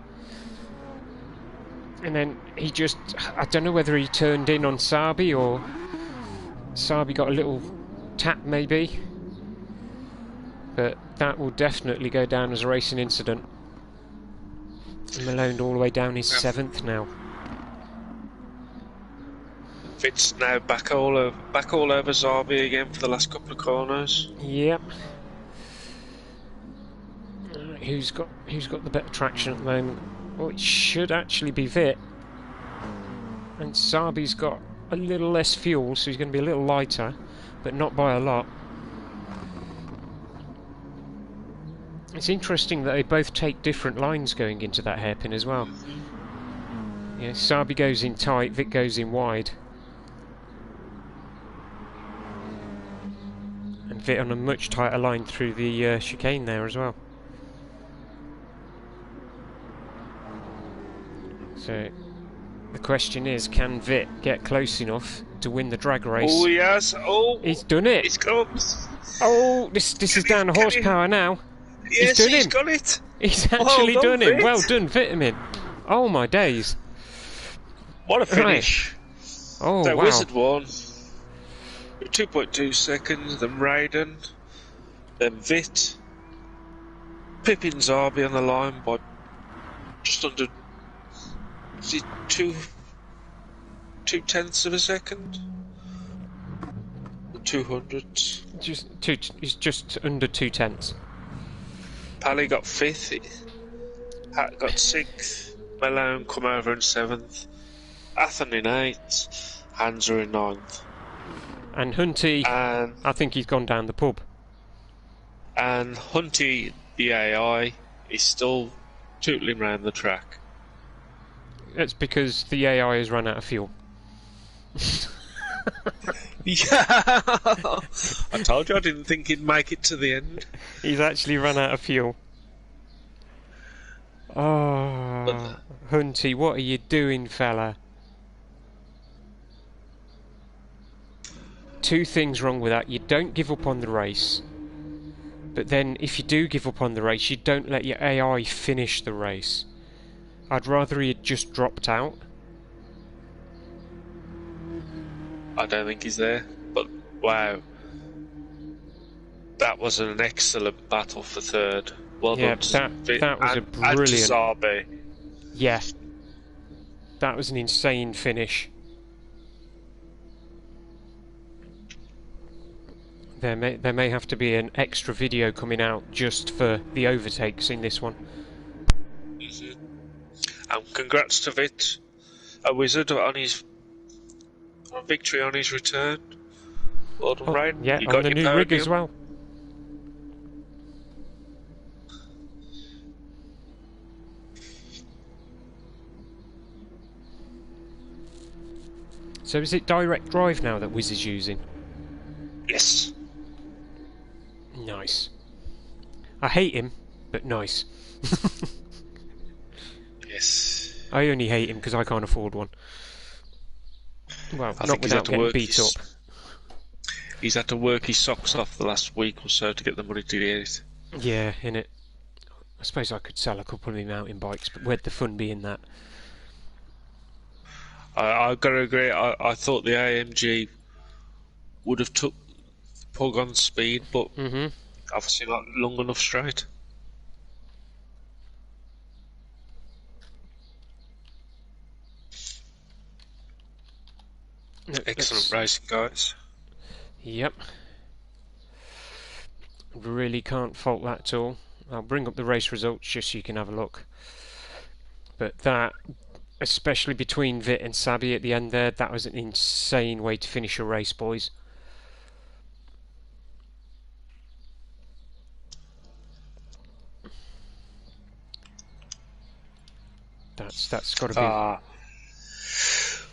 And then he just... I don't know whether he turned in on Sabi or Sabi got a little tap maybe. But that will definitely go down as a racing incident. And Malone all the way down his 7th now. Fitz now back all over Zabi again for the last couple of corners. Yep. Who's got the better traction at the moment? Well, it should actually be Vit. And Sabi's got a little less fuel, so he's going to be a little lighter, but not by a lot. It's interesting that they both take different lines going into that hairpin as well. Yeah, Sabi goes in tight, Vit goes in wide. And Vit on a much tighter line through the chicane there as well. So the question is, can Vit get close enough to win the drag race? Oh yes! Oh, he's done it! He's comes. Oh, this is down to horsepower now. Yes, he's got it. He's actually done it. Vit. Well done, Vitamin. Oh my days! What a finish! Right. Oh the wow! Wizard won. 2.2 seconds. Then Raiden. Then Vit. Pippin Zabi on the line by just under. Is it 2/10 of a second? 200. He's just under 2/10. Pally got 5th. Hat got 6th. Malone come over in 7th. Athen in 8th. Hansa in 9th. And Hunty, I think he's gone down the pub. And Hunty, the AI, is still tootling around the track. That's because the AI has run out of fuel. Yeah, I told you I didn't think he'd make it to the end. He's actually run out of fuel. Oh, Hunty, what are you doing, fella? 2 things wrong with that. You don't give up on the race. But then, if you do give up on the race, you don't let your AI finish the race. I'd rather he had just dropped out. I don't think he's there, but wow. That was an excellent battle for 3rd. Well yeah, done. that was a brilliant... Zabi. Yeah. That was an insane finish. There may have to be an extra video coming out just for the overtakes in this one. And congrats to Vit, a Wizard, on his A victory on his return. Well done, Oh, Ryan. yeah, You on got the your new podium. rig as well. So is it direct drive now that Wiz is using? Yes. Nice. I hate him, but nice. Yes. I only hate him because I can't afford one. Well, I not think he's had without to getting work beat up. He's had to work his socks off the last week or so to get the money to get it. Yeah, innit. I suppose I could sell a couple of my mountain bikes, but where'd the fun be in that? I've got to agree. I thought the AMG would have took the pug on speed, but obviously not long enough straight. Excellent racing, guys. Yep. Really can't fault that at all. I'll bring up the race results just so you can have a look. But that, especially between Vit and Sabi at the end there, that was an insane way to finish a race, boys. That's got to be...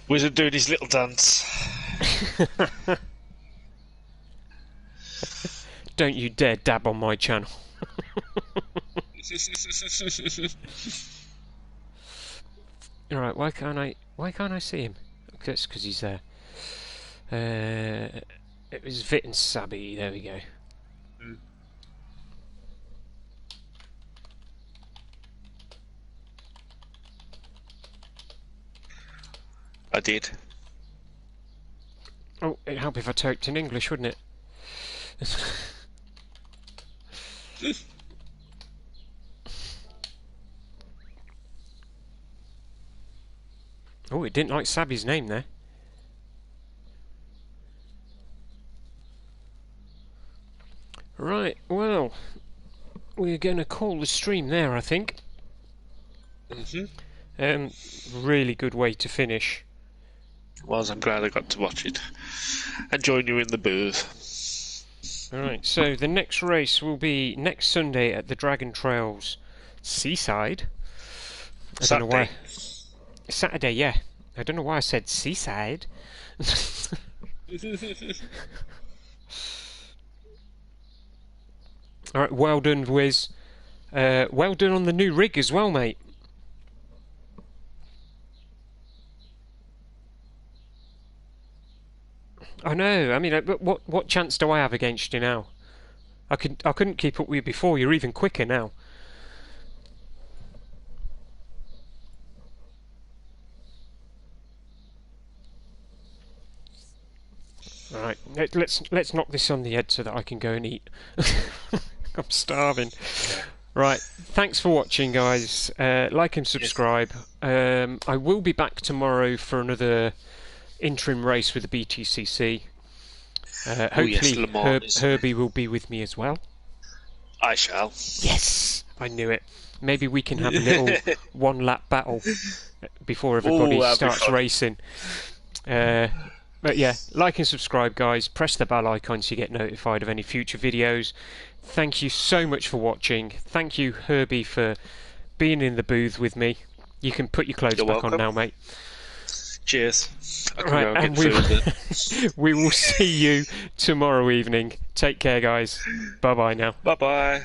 Wizard doing his little dance. Don't you dare dab on my channel. Alright, why can't I see him? That's because he's there. It was Vit and Sabi, there we go. I did. Oh, it'd help if I talked in English, wouldn't it? Oh, it didn't like Sabi's name there. Right, well, we're going to call the stream there, I think. Really good way to finish. I'm glad I got to watch it and join you in the booth. Alright, so the next race will be next Sunday at the Dragon Trails Seaside. I don't know why. Saturday, yeah. I don't know why I said Seaside. Alright, well done, Wiz. Well done on the new rig as well, mate. I know. I mean, what chance do I have against you now? I couldn't keep up with you before. You're even quicker now. All right, let's knock this on the head so that I can go and eat. I'm starving. Right, thanks for watching, guys. Like and subscribe. I will be back tomorrow for another interim race with the BTCC. Hopefully Herbie will be with me as well. I shall. Yes! I knew it. Maybe we can have a little one-lap battle before everybody starts racing. But yeah, like and subscribe, guys. Press the bell icon so you get notified of any future videos. Thank you so much for watching. Thank you, Herbie, for being in the booth with me. You can put your clothes back on now, mate. Cheers. Right, and we will see you tomorrow evening. Take care, guys. Bye-bye now. Bye-bye.